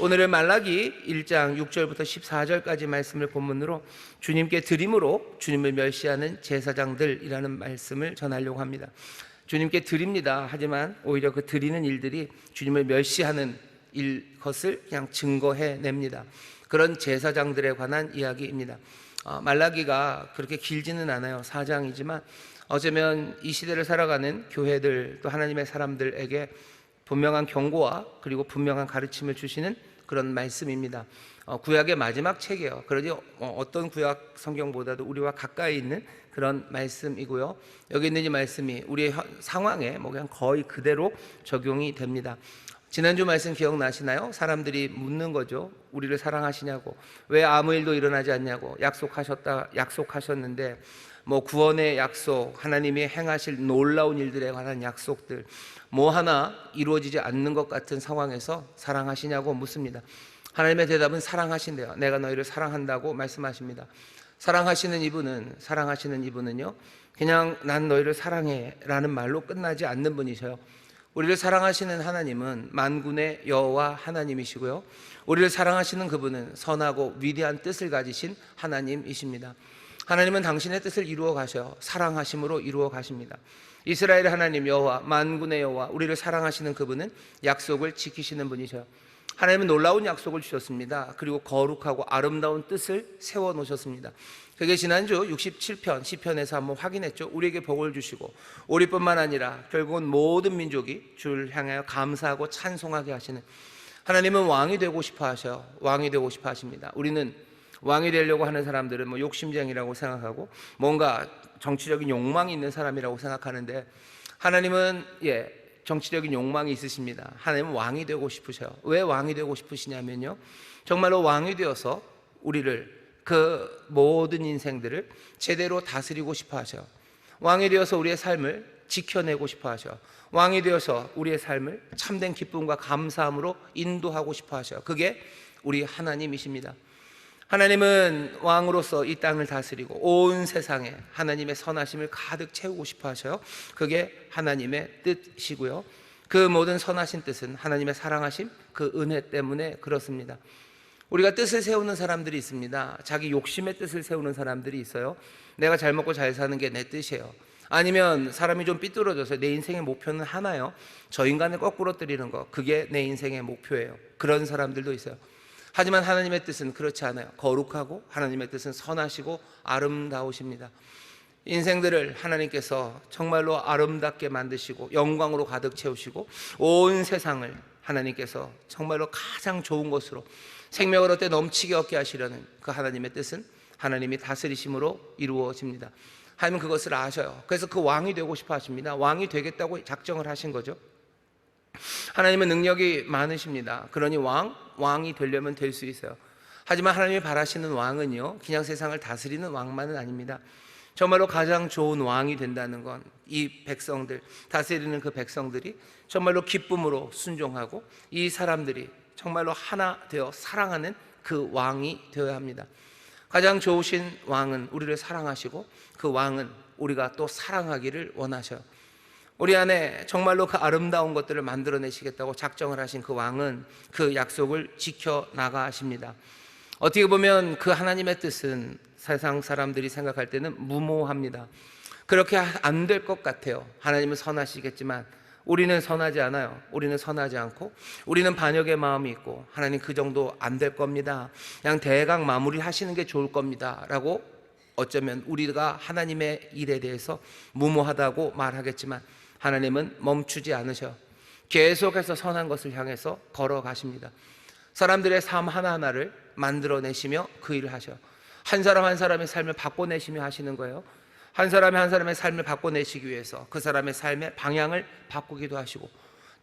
오늘은 말라기 1장 6절부터 14절까지 말씀을 본문으로 주님께 드림으로 주님을 멸시하는 제사장들이라는 말씀을 전하려고 합니다. 주님께 드립니다. 하지만 오히려 그 드리는 일들이 주님을 멸시하는 것을 그냥 증거해냅니다. 그런 제사장들에 관한 이야기입니다. 말라기가 그렇게 길지는 않아요. 4장이지만 어쩌면 이 시대를 살아가는 교회들 또 하나님의 사람들에게 분명한 경고와 그리고 분명한 가르침을 주시는 그런 말씀입니다. 구약의 마지막 책이에요. 그러니 어떤 구약 성경보다도 우리와 가까이 있는 그런 말씀이고요. 여기 있는 이 말씀이 우리의 상황에 그냥 거의 그대로 적용이 됩니다. 지난주 말씀 기억나시나요? 사람들이 묻는 거죠. 우리를 사랑하시냐고, 왜 아무 일도 일어나지 않냐고, 약속하셨는데 구원의 약속, 하나님이 행하실 놀라운 일들에 관한 약속들 하나 이루어지지 않는 것 같은 상황에서 사랑하시냐고 묻습니다. 하나님의 대답은 사랑하신대요. 내가 너희를 사랑한다고 말씀하십니다. 사랑하시는 이분은요, 그냥 난 너희를 사랑해 라는 말로 끝나지 않는 분이셔요. 우리를 사랑하시는 하나님은 만군의 여호와 하나님이시고요, 우리를 사랑하시는 그분은 선하고 위대한 뜻을 가지신 하나님이십니다. 하나님은 당신의 뜻을 이루어 가셔 사랑하심으로 이루어 가십니다. 이스라엘의 하나님 여호와, 만군의 여호와, 우리를 사랑하시는 그분은 약속을 지키시는 분이셔요. 하나님은 놀라운 약속을 주셨습니다. 그리고 거룩하고 아름다운 뜻을 세워 놓으셨습니다. 그게 지난주 67편 시편에서 한번 확인했죠. 우리에게 복을 주시고 우리뿐만 아니라 결국은 모든 민족이 주를 향하여 감사하고 찬송하게 하시는 하나님은 왕이 되고 싶어 하셔요. 왕이 되고 싶어 하십니다. 우리는 왕이 되려고 하는 사람들은 욕심쟁이라고 생각하고 뭔가 정치적인 욕망이 있는 사람이라고 생각하는데, 하나님은 정치적인 욕망이 있으십니다. 하나님은 왕이 되고 싶으셔요. 왜 왕이 되고 싶으시냐면요, 정말로 왕이 되어서 우리를, 그 모든 인생들을 제대로 다스리고 싶어 하셔요. 왕이 되어서 우리의 삶을 지켜내고 싶어 하셔요. 왕이 되어서 우리의 삶을 참된 기쁨과 감사함으로 인도하고 싶어 하셔요. 그게 우리 하나님이십니다. 하나님은 왕으로서 이 땅을 다스리고 온 세상에 하나님의 선하심을 가득 채우고 싶어 하셔요. 그게 하나님의 뜻이고요, 그 모든 선하신 뜻은 하나님의 사랑하심, 그 은혜 때문에 그렇습니다. 우리가 뜻을 세우는 사람들이 있습니다. 자기 욕심의 뜻을 세우는 사람들이 있어요. 내가 잘 먹고 잘 사는 게 내 뜻이에요. 아니면 사람이 좀 삐뚤어져서 내 인생의 목표는 하나요, 저 인간을 거꾸로 뜨리는 거, 그게 내 인생의 목표예요. 그런 사람들도 있어요. 하지만 하나님의 뜻은 그렇지 않아요. 거룩하고 하나님의 뜻은 선하시고 아름다우십니다. 인생들을 하나님께서 정말로 아름답게 만드시고 영광으로 가득 채우시고 온 세상을 하나님께서 정말로 가장 좋은 것으로 생명을 얻게 넘치게 얻게 하시려는 그 하나님의 뜻은 하나님이 다스리심으로 이루어집니다. 하나님은 그것을 아셔요. 그래서 그 왕이 되고 싶어 하십니다. 왕이 되겠다고 작정을 하신 거죠. 하나님은 능력이 많으십니다. 그러니 왕이 되려면 될 수 있어요. 하지만 하나님이 바라시는 왕은요, 그냥 세상을 다스리는 왕만은 아닙니다. 정말로 가장 좋은 왕이 된다는 건 이 백성들, 다스리는 그 백성들이 정말로 기쁨으로 순종하고 이 사람들이 정말로 하나 되어 사랑하는 그 왕이 되어야 합니다. 가장 좋으신 왕은 우리를 사랑하시고 그 왕은 우리가 또 사랑하기를 원하셔요. 우리 안에 정말로 그 아름다운 것들을 만들어내시겠다고 작정을 하신 그 왕은 그 약속을 지켜나가십니다. 어떻게 보면 그 하나님의 뜻은 세상 사람들이 생각할 때는 무모합니다. 그렇게 안 될 것 같아요. 하나님은 선하시겠지만 우리는 선하지 않아요. 우리는 선하지 않고 우리는 반역의 마음이 있고 하나님 그 정도 안 될 겁니다, 그냥 대강 마무리 하시는 게 좋을 겁니다 라고 어쩌면 우리가 하나님의 일에 대해서 무모하다고 말하겠지만, 하나님은 멈추지 않으셔 계속해서 선한 것을 향해서 걸어가십니다. 사람들의 삶 하나하나를 만들어내시며 그 일을 하셔 한 사람 한 사람의 삶을 바꿔내시며 하시는 거예요. 한 사람이 한 사람의 삶을 바꿔내시기 위해서 그 사람의 삶의 방향을 바꾸기도 하시고,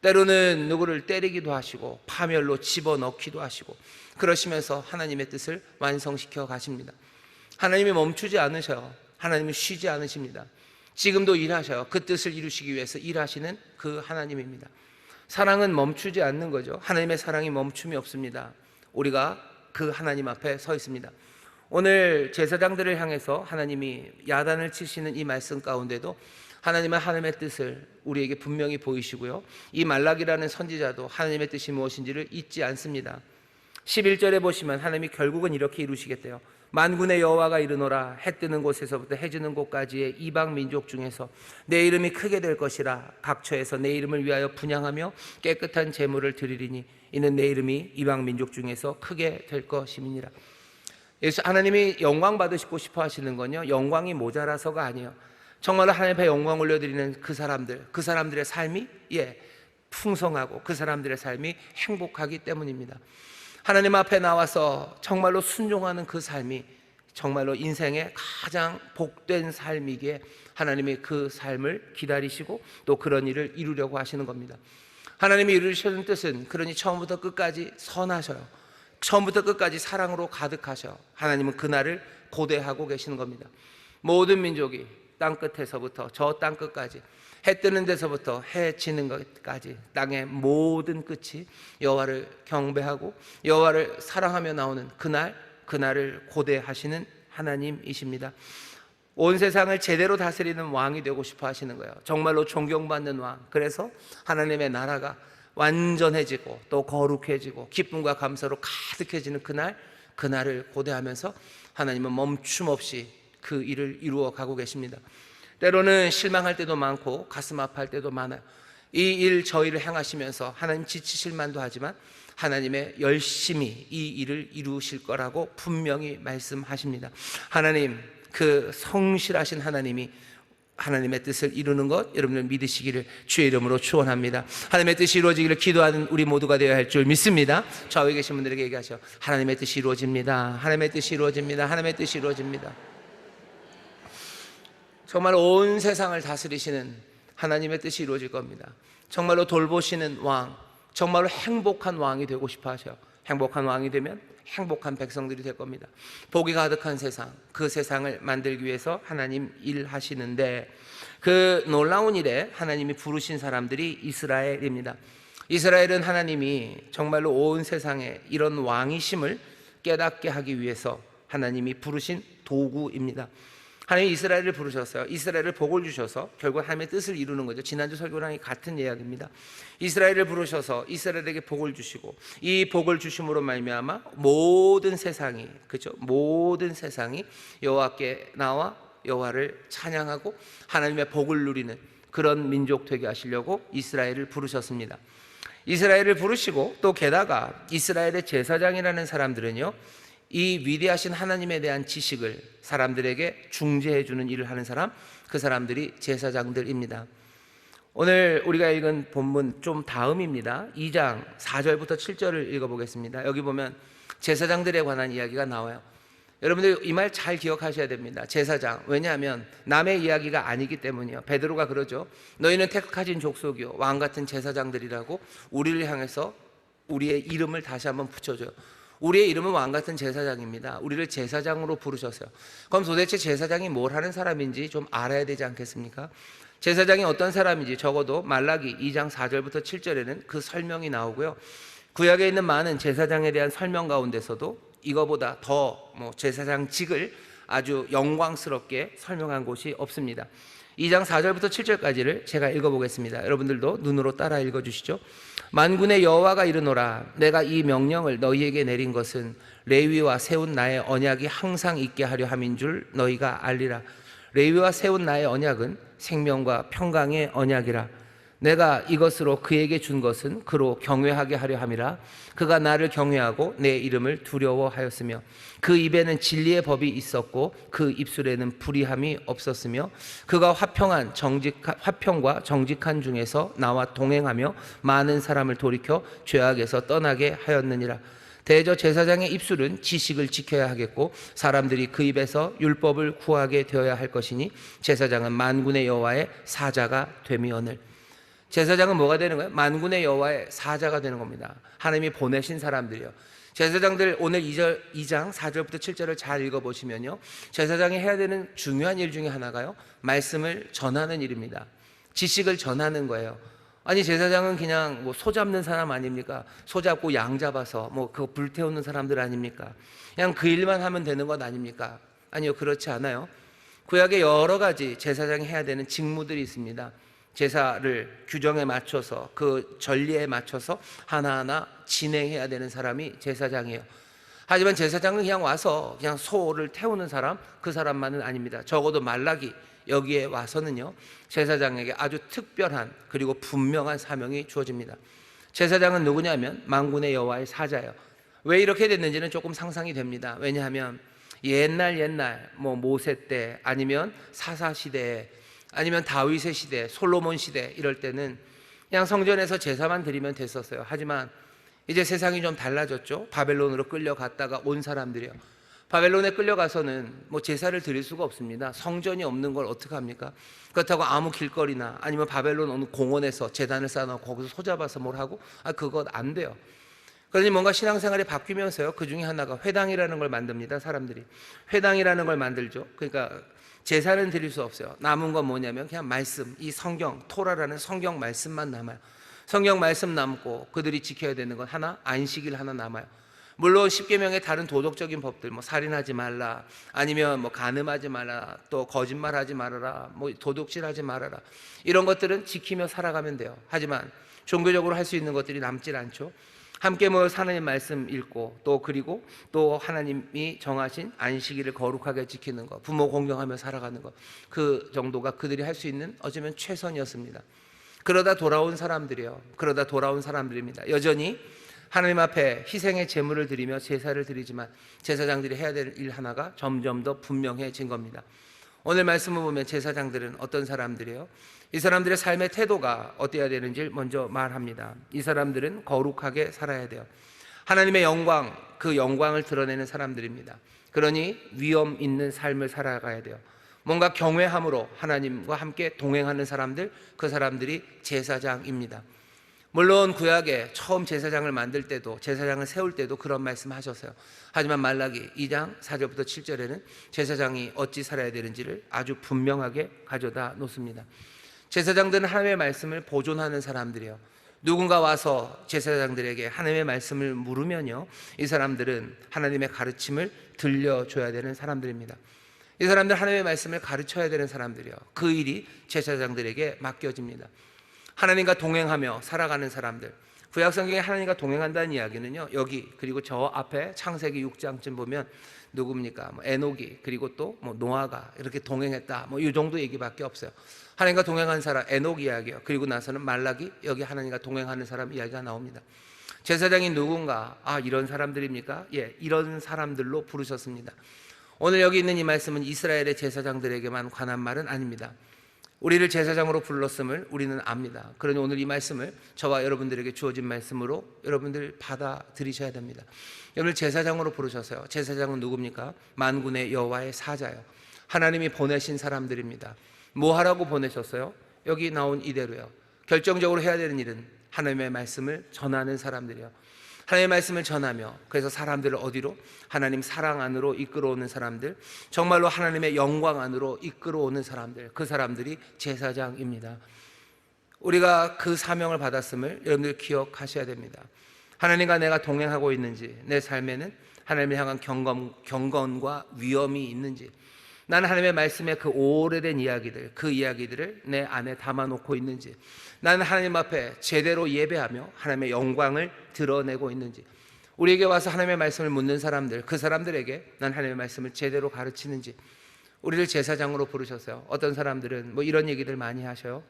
때로는 누구를 때리기도 하시고 파멸로 집어넣기도 하시고, 그러시면서 하나님의 뜻을 완성시켜 가십니다. 하나님이 멈추지 않으셔요. 하나님은 쉬지 않으십니다. 지금도 일하셔요. 그 뜻을 이루시기 위해서 일하시는 그 하나님입니다. 사랑은 멈추지 않는 거죠. 하나님의 사랑이 멈춤이 없습니다. 우리가 그 하나님 앞에 서 있습니다. 오늘 제사장들을 향해서 하나님이 야단을 치시는 이 말씀 가운데도 하나님은 하나님의 뜻을 우리에게 분명히 보이시고요, 이 말라기라는 선지자도 하나님의 뜻이 무엇인지를 잊지 않습니다. 11절에 보시면 하나님이 결국은 이렇게 이루시겠대요. 만군의 여호와가 이르노라. 해 뜨는 곳에서부터 해 지는 곳까지의 이방 민족 중에서 내 이름이 크게 될 것이라. 각처에서 내 이름을 위하여 분향하며 깨끗한 제물을 드리리니 이는 내 이름이 이방 민족 중에서 크게 될 것임이니라. 예수 하나님이 영광 받으시고 싶어 하시는 건요, 영광이 모자라서가 아니에요. 정말로 하나님 앞에 영광 올려드리는 그 사람들의 삶이 풍성하고 그 사람들의 삶이 행복하기 때문입니다. 하나님 앞에 나와서 정말로 순종하는 그 삶이 정말로 인생의 가장 복된 삶이기에 하나님이 그 삶을 기다리시고 또 그런 일을 이루려고 하시는 겁니다. 하나님이 이루시는 뜻은 그러니 처음부터 끝까지 선하셔요. 처음부터 끝까지 사랑으로 가득하셔. 하나님은 그날을 고대하고 계시는 겁니다. 모든 민족이 땅끝에서부터 저 땅끝까지, 해 뜨는 데서부터 해 지는 것까지 땅의 모든 끝이 여호와를 경배하고 여호와를 사랑하며 나오는 그날을 고대하시는 하나님이십니다. 온 세상을 제대로 다스리는 왕이 되고 싶어 하시는 거예요. 정말로 존경받는 왕. 그래서 하나님의 나라가 완전해지고 또 거룩해지고 기쁨과 감사로 가득해지는 그날을 고대하면서 하나님은 멈춤 없이 그 일을 이루어 가고 계십니다. 때로는 실망할 때도 많고 가슴 아파할 때도 많아요. 이 일 저 일을 행하시면서 하나님 지치실 만도 하지만 하나님의 열심히 이 일을 이루실 거라고 분명히 말씀하십니다. 하나님, 그 성실하신 하나님이 하나님의 뜻을 이루는 것 여러분들 믿으시기를 주의 이름으로 축원합니다. 하나님의 뜻이 이루어지기를 기도하는 우리 모두가 되어야 할 줄 믿습니다. 좌우에 계신 분들에게 얘기하셔. 하나님의 뜻이 이루어집니다. 하나님의 뜻이 이루어집니다. 하나님의 뜻이 이루어집니다. 정말 온 세상을 다스리시는 하나님의 뜻이 이루어질 겁니다. 정말로 돌보시는 왕, 정말로 행복한 왕이 되고 싶어 하셔요. 행복한 왕이 되면 행복한 백성들이 될 겁니다. 복이 가득한 세상, 그 세상을 만들기 위해서 하나님 일하시는데 그 놀라운 일에 하나님이 부르신 사람들이 이스라엘입니다. 이스라엘은 하나님이 정말로 온 세상에 이런 왕이심을 깨닫게 하기 위해서 하나님이 부르신 도구입니다. 하나님이 이스라엘을 부르셨어요. 이스라엘을 복을 주셔서 결국 하나님의 뜻을 이루는 거죠. 지난주 설교랑 같은 이야기입니다. 이스라엘을 부르셔서 이스라엘에게 복을 주시고 이 복을 주심으로 말미암아 모든 세상이, 그렇죠? 모든 세상이 여호와께 나와 여호와를 찬양하고 하나님의 복을 누리는 그런 민족 되게 하시려고 이스라엘을 부르셨습니다. 이스라엘을 부르시고 또 게다가 이스라엘의 제사장이라는 사람들은요, 이 위대하신 하나님에 대한 지식을 사람들에게 중재해 주는 일을 하는 사람, 그 사람들이 제사장들입니다. 오늘 우리가 읽은 본문 좀 다음입니다. 2장 4절부터 7절을 읽어보겠습니다. 여기 보면 제사장들에 관한 이야기가 나와요. 여러분들 이 말 잘 기억하셔야 됩니다. 제사장, 왜냐하면 남의 이야기가 아니기 때문이요. 베드로가 그러죠. 너희는 택하신 족속이요 왕같은 제사장들이라고 우리를 향해서 우리의 이름을 다시 한번 붙여줘요. 우리의 이름은 왕같은 제사장입니다. 우리를 제사장으로 부르셨어요. 그럼 도대체 제사장이 뭘 하는 사람인지 좀 알아야 되지 않겠습니까? 제사장이 어떤 사람인지 적어도 말라기 2장 4절부터 7절에는 그 설명이 나오고요. 구약에 있는 많은 제사장에 대한 설명 가운데서도 이거보다 더 제사장직을 아주 영광스럽게 설명한 곳이 없습니다. 2장 4절부터 7절까지를 제가 읽어보겠습니다. 여러분들도 눈으로 따라 읽어주시죠. 만군의 여호와가 이르노라. 내가 이 명령을 너희에게 내린 것은 레위와 세운 나의 언약이 항상 있게 하려 함인 줄 너희가 알리라. 레위와 세운 나의 언약은 생명과 평강의 언약이라. 내가 이것으로 그에게 준 것은 그로 경외하게 하려 함이라. 그가 나를 경외하고 내 이름을 두려워하였으며 그 입에는 진리의 법이 있었고 그 입술에는 불의함이 없었으며 그가 화평과 정직한 중에서 나와 동행하며 많은 사람을 돌이켜 죄악에서 떠나게 하였느니라. 대저 제사장의 입술은 지식을 지켜야 하겠고 사람들이 그 입에서 율법을 구하게 되어야 할 것이니 제사장은 만군의 여호와의 사자가 됨이오늘. 제사장은 뭐가 되는 거예요? 만군의 여호와의 사자가 되는 겁니다. 하나님이 보내신 사람들이요. 제사장들 오늘 2장 4절부터 7절을 잘 읽어보시면요, 제사장이 해야 되는 중요한 일 중에 하나가요, 말씀을 전하는 일입니다. 지식을 전하는 거예요. 아니, 제사장은 그냥 소 잡는 사람 아닙니까? 소 잡고 양 잡아서 그거 불태우는 사람들 아닙니까? 그냥 그 일만 하면 되는 것 아닙니까? 아니요, 그렇지 않아요. 구약에 여러 가지 제사장이 해야 되는 직무들이 있습니다. 제사를 규정에 맞춰서 그 전리에 맞춰서 하나하나 진행해야 되는 사람이 제사장이에요. 하지만 제사장은 그냥 와서 그냥 소를 태우는 사람, 그 사람만은 아닙니다. 적어도 말라기 여기에 와서는요, 제사장에게 아주 특별한 그리고 분명한 사명이 주어집니다. 제사장은 누구냐면 만군의 여호와의 사자예요. 왜 이렇게 됐는지는 조금 상상이 됩니다. 왜냐하면 옛날 뭐 모세 때 아니면 사사 시대 아니면 다윗의 시대, 솔로몬 시대 이럴 때는 그냥 성전에서 제사만 드리면 됐었어요. 하지만 이제 세상이 좀 달라졌죠. 바벨론으로 끌려갔다가 온 사람들이요, 바벨론에 끌려가서는 뭐 제사를 드릴 수가 없습니다. 성전이 없는 걸 어떻게 합니까? 그렇다고 아무 길거리나 아니면 바벨론 어느 공원에서 제단을 쌓아놓고 거기서 소잡아서 뭘 하고, 그거 안 돼요. 그러니 뭔가 신앙생활이 바뀌면서요, 그 중에 하나가 회당이라는 걸 만듭니다. 사람들이 회당이라는 걸 만들죠. 그러니까 제사는 드릴 수 없어요. 남은 건 뭐냐면 그냥 말씀, 이 성경 토라라는 성경 말씀만 남아요. 성경 말씀 남고 그들이 지켜야 되는 건 하나, 안식일 하나 남아요. 물론 십계명의 다른 도덕적인 법들, 뭐 살인하지 말라, 아니면 뭐 간음하지 말라, 또 거짓말하지 말아라, 뭐 도둑질하지 말아라, 이런 것들은 지키며 살아가면 돼요. 하지만 종교적으로 할 수 있는 것들이 남질 않죠. 함께 모여 하나님 말씀 읽고, 또 그리고 또 하나님이 정하신 안식일을 거룩하게 지키는 것, 부모 공경하며 살아가는 것, 그 정도가 그들이 할 수 있는 어쩌면 최선이었습니다. 그러다 돌아온 사람들이요, 그러다 돌아온 사람들입니다. 여전히 하나님 앞에 희생의 제물을 드리며 제사를 드리지만 제사장들이 해야 될 일 하나가 점점 더 분명해진 겁니다. 오늘 말씀을 보면 제사장들은 어떤 사람들이에요? 이 사람들의 삶의 태도가 어때야 되는지 먼저 말합니다. 이 사람들은 거룩하게 살아야 돼요. 하나님의 영광, 그 영광을 드러내는 사람들입니다. 그러니 위험 있는 삶을 살아가야 돼요. 뭔가 경외함으로 하나님과 함께 동행하는 사람들, 그 사람들이 제사장입니다. 물론 구약에 처음 제사장을 만들 때도, 제사장을 세울 때도 그런 말씀 하셨어요. 하지만 말라기 2장 4절부터 7절에는 제사장이 어찌 살아야 되는지를 아주 분명하게 가져다 놓습니다. 제사장들은 하나님의 말씀을 보존하는 사람들이에요. 누군가 와서 제사장들에게 하나님의 말씀을 물으면요, 이 사람들은 하나님의 가르침을 들려줘야 되는 사람들입니다. 이 사람들 하나님의 말씀을 가르쳐야 되는 사람들이에요. 그 일이 제사장들에게 맡겨집니다. 하나님과 동행하며 살아가는 사람들, 구약성경에 하나님과 동행한다는 이야기는요, 여기 그리고 저 앞에 창세기 6장쯤 보면 누굽니까? 에녹이, 그리고 또 노아가 이렇게 동행했다, 이 정도 얘기밖에 없어요. 하나님과 동행한 사람 에녹 이야기요, 그리고 나서는 말라기, 여기 하나님과 동행하는 사람 이야기가 나옵니다. 제사장이 누군가? 이런 사람들입니까? 예, 이런 사람들로 부르셨습니다. 오늘 여기 있는 이 말씀은 이스라엘의 제사장들에게만 관한 말은 아닙니다. 우리를 제사장으로 불렀음을 우리는 압니다. 그러니 오늘 이 말씀을 저와 여러분들에게 주어진 말씀으로 여러분들 받아들이셔야 됩니다. 오늘 제사장으로 부르셨어요. 제사장은 누굽니까? 만군의 여호와의 사자요, 하나님이 보내신 사람들입니다. 뭐 하라고 보내셨어요? 여기 나온 이대로요. 결정적으로 해야 되는 일은 하나님의 말씀을 전하는 사람들이요, 하나님의 말씀을 전하며, 그래서 사람들을 어디로? 하나님 사랑 안으로 이끌어오는 사람들, 정말로 하나님의 영광 안으로 이끌어오는 사람들, 그 사람들이 제사장입니다. 우리가 그 사명을 받았음을 여러분들 기억하셔야 됩니다. 하나님과 내가 동행하고 있는지, 내 삶에는 하나님을 향한 경건과 위엄이 있는지, 나는 하나님의 말씀의 그 오래된 이야기들, 그 이야기들을 내 안에 담아놓고 있는지, 나는 하나님 앞에 제대로 예배하며 하나님의 영광을 드러내고 있는지, 우리에게 와서 하나님의 말씀을 묻는 사람들, 그 사람들에게 난 하나님의 말씀을 제대로 가르치는지. 우리를 제사장으로 부르셨어요. 어떤 사람들은 이런 얘기들 많이 하셔요.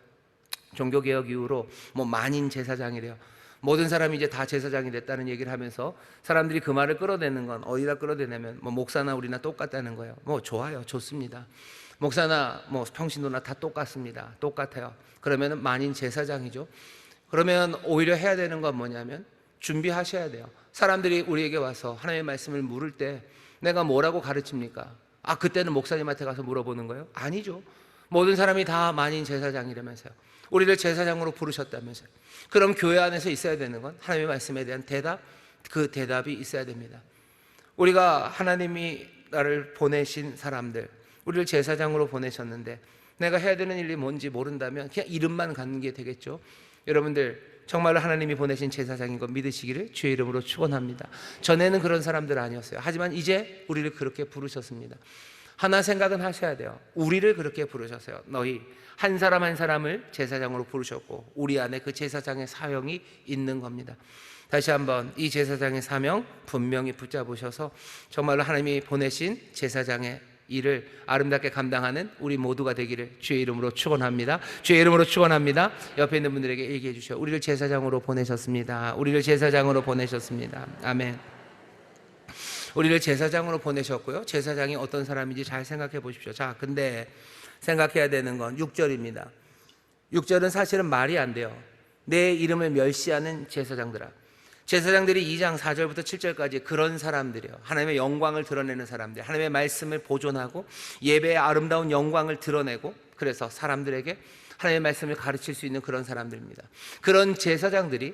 종교개혁 이후로 만인 제사장이래요. 모든 사람이 이제 다 제사장이 됐다는 얘기를 하면서 사람들이 그 말을 끌어내는 건 어디다 끌어내냐면 목사나 우리나 똑같다는 거예요. 좋아요, 좋습니다. 목사나 평신도나 다 똑같습니다. 똑같아요. 그러면 만인 제사장이죠. 그러면 오히려 해야 되는 건 뭐냐면 준비하셔야 돼요. 사람들이 우리에게 와서 하나님의 말씀을 물을 때 내가 뭐라고 가르칩니까? 그때는 목사님한테 가서 물어보는 거예요? 아니죠. 모든 사람이 다 만인 제사장이라면서요. 우리를 제사장으로 부르셨다면서요. 그럼 교회 안에서 있어야 되는 건 하나님의 말씀에 대한 대답, 그 대답이 있어야 됩니다. 우리가 하나님이 나를 보내신 사람들, 우리를 제사장으로 보내셨는데 내가 해야 되는 일이 뭔지 모른다면 그냥 이름만 갖는 게 되겠죠. 여러분들 정말로 하나님이 보내신 제사장인 것 믿으시기를 주의 이름으로 축원합니다. 전에는 그런 사람들 아니었어요. 하지만 이제 우리를 그렇게 부르셨습니다. 하나 생각은 하셔야 돼요. 우리를 그렇게 부르셨어요. 너희 한 사람 한 사람을 제사장으로 부르셨고 우리 안에 그 제사장의 사명이 있는 겁니다. 다시 한번 이 제사장의 사명 분명히 붙잡으셔서 정말로 하나님이 보내신 제사장의 일을 아름답게 감당하는 우리 모두가 되기를 주의 이름으로 축원합니다. 주의 이름으로 축원합니다. 옆에 있는 분들에게 얘기해 주시오. 우리를 제사장으로 보내셨습니다. 우리를 제사장으로 보내셨습니다. 아멘. 우리를 제사장으로 보내셨고요. 제사장이 어떤 사람인지 잘 생각해 보십시오. 자, 근데 생각해야 되는 건 6절입니다. 6절은 사실은 말이 안 돼요. 내 이름을 멸시하는 제사장들아. 제사장들이 2장 4절부터 7절까지 그런 사람들이에요. 하나님의 영광을 드러내는 사람들, 하나님의 말씀을 보존하고 예배의 아름다운 영광을 드러내고, 그래서 사람들에게 하나님의 말씀을 가르칠 수 있는 그런 사람들입니다. 그런 제사장들이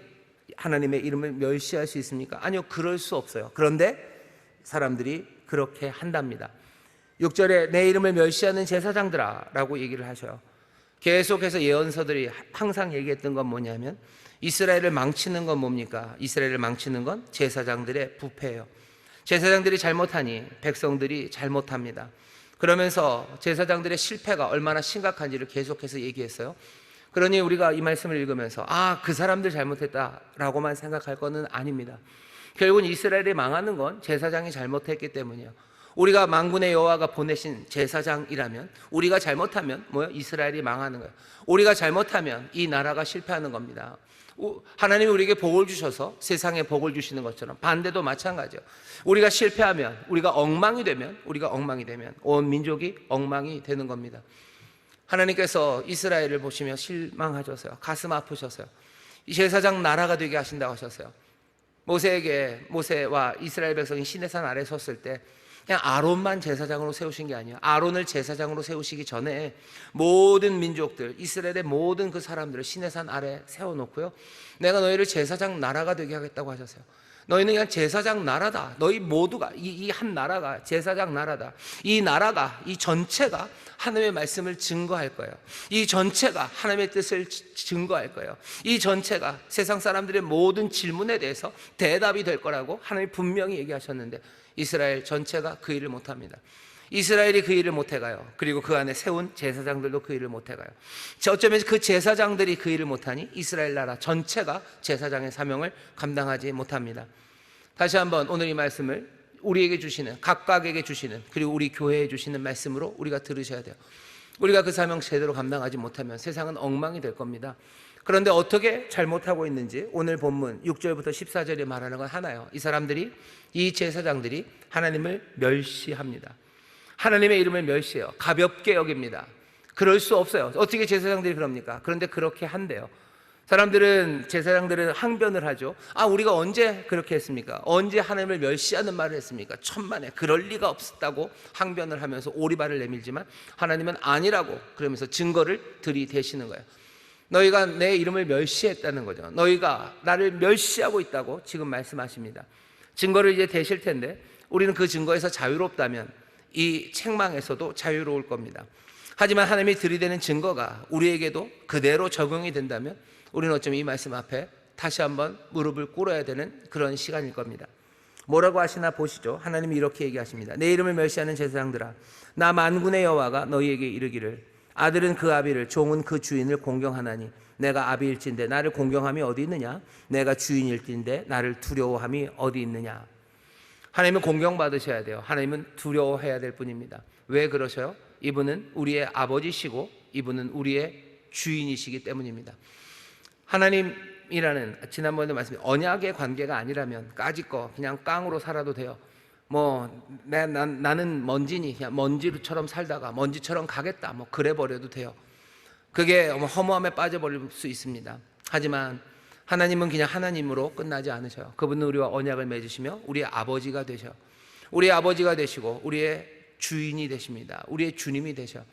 하나님의 이름을 멸시할 수 있습니까? 아니요, 그럴 수 없어요. 그런데 사람들이 그렇게 한답니다. 6절에 내 이름을 멸시하는 제사장들아 라고 얘기를 하셔요. 계속해서 예언서들이 항상 얘기했던 건 뭐냐면, 이스라엘을 망치는 건 뭡니까? 이스라엘을 망치는 건 제사장들의 부패예요. 제사장들이 잘못하니 백성들이 잘못합니다. 그러면서 제사장들의 실패가 얼마나 심각한지를 계속해서 얘기했어요. 그러니 우리가 이 말씀을 읽으면서 그 사람들 잘못했다라고만 생각할 것은 아닙니다. 결국은 이스라엘이 망하는 건 제사장이 잘못했기 때문이에요. 우리가 만군의 여호와가 보내신 제사장이라면, 우리가 잘못하면 이스라엘이 망하는 거예요. 우리가 잘못하면 이 나라가 실패하는 겁니다. 하나님이 우리에게 복을 주셔서 세상에 복을 주시는 것처럼 반대도 마찬가지예요. 우리가 실패하면, 우리가 엉망이 되면 온 민족이 엉망이 되는 겁니다. 하나님께서 이스라엘을 보시며 실망하셨어요. 가슴 아프셨어요. 이 제사장 나라가 되게 하신다고 하셨어요. 모세와 이스라엘 백성이 시내산 아래 섰을 때 그냥 아론만 제사장으로 세우신 게 아니에요. 아론을 제사장으로 세우시기 전에 모든 민족들, 이스라엘의 모든 그 사람들을 시내산 아래 세워놓고요, 내가 너희를 제사장 나라가 되게 하겠다고 하셨어요. 너희는 그냥 제사장 나라다. 너희 모두가 이 한 나라가 제사장 나라다. 이 나라가, 이 전체가 하나님의 말씀을 증거할 거예요. 이 전체가 하나님의 뜻을 증거할 거예요. 이 전체가 세상 사람들의 모든 질문에 대해서 대답이 될 거라고 하나님이 분명히 얘기하셨는데, 이스라엘 전체가 그 일을 못합니다. 이스라엘이 그 일을 못해가요. 그리고 그 안에 세운 제사장들도 그 일을 못해가요. 어쩌면 그 제사장들이 그 일을 못하니 이스라엘 나라 전체가 제사장의 사명을 감당하지 못합니다. 다시 한번 오늘 이 말씀을 우리에게 주시는, 각각에게 주시는, 그리고 우리 교회에 주시는 말씀으로 우리가 들으셔야 돼요. 우리가 그 사명 제대로 감당하지 못하면 세상은 엉망이 될 겁니다. 그런데 어떻게 잘못하고 있는지 오늘 본문 6절부터 14절에 말하는 건 하나예요. 이 사람들이, 이 제사장들이 하나님을 멸시합니다. 하나님의 이름을 멸시해요. 가볍게 여깁니다. 그럴 수 없어요. 어떻게 제사장들이 그럽니까? 그런데 그렇게 한대요. 제사장들은 항변을 하죠. 우리가 언제 그렇게 했습니까? 언제 하나님을 멸시하는 말을 했습니까? 천만에 그럴 리가 없었다고 항변을 하면서 오리발을 내밀지만, 하나님은 아니라고 그러면서 증거를 들이대시는 거예요. 너희가 내 이름을 멸시했다는 거죠. 너희가 나를 멸시하고 있다고 지금 말씀하십니다. 증거를 이제 대실 텐데, 우리는 그 증거에서 자유롭다면 이 책망에서도 자유로울 겁니다. 하지만 하나님이 들이대는 증거가 우리에게도 그대로 적용이 된다면 우리는 어쩌면 이 말씀 앞에 다시 한번 무릎을 꿇어야 되는 그런 시간일 겁니다. 뭐라고 하시나 보시죠. 하나님이 이렇게 얘기하십니다. 내 이름을 멸시하는 제사장들아, 나 만군의 여호와가 너희에게 이르기를, 아들은 그 아비를, 종은 그 주인을 공경하나니 내가 아비일진데 나를 공경함이 어디 있느냐? 내가 주인일진데 나를 두려워함이 어디 있느냐? 하나님은 공경받으셔야 돼요. 하나님은 두려워해야 될 뿐입니다. 왜 그러셔요? 이분은 우리의 아버지시고 이분은 우리의 주인이시기 때문입니다. 하나님이라는, 지난번에도 말씀드린 언약의 관계가 아니라면 까짓거 그냥 깡으로 살아도 돼요. 나는 먼지니 그냥 먼지처럼 살다가 먼지처럼 가겠다, 그래 버려도 돼요. 그게 허무함에 빠져버릴 수 있습니다. 하지만 하나님은 그냥 하나님으로 끝나지 않으셔요. 그분은 우리와 언약을 맺으시며 우리의 아버지가 되셔. 우리의 아버지가 되시고 우리의 주인이 되십니다. 우리의 주님이 되셔.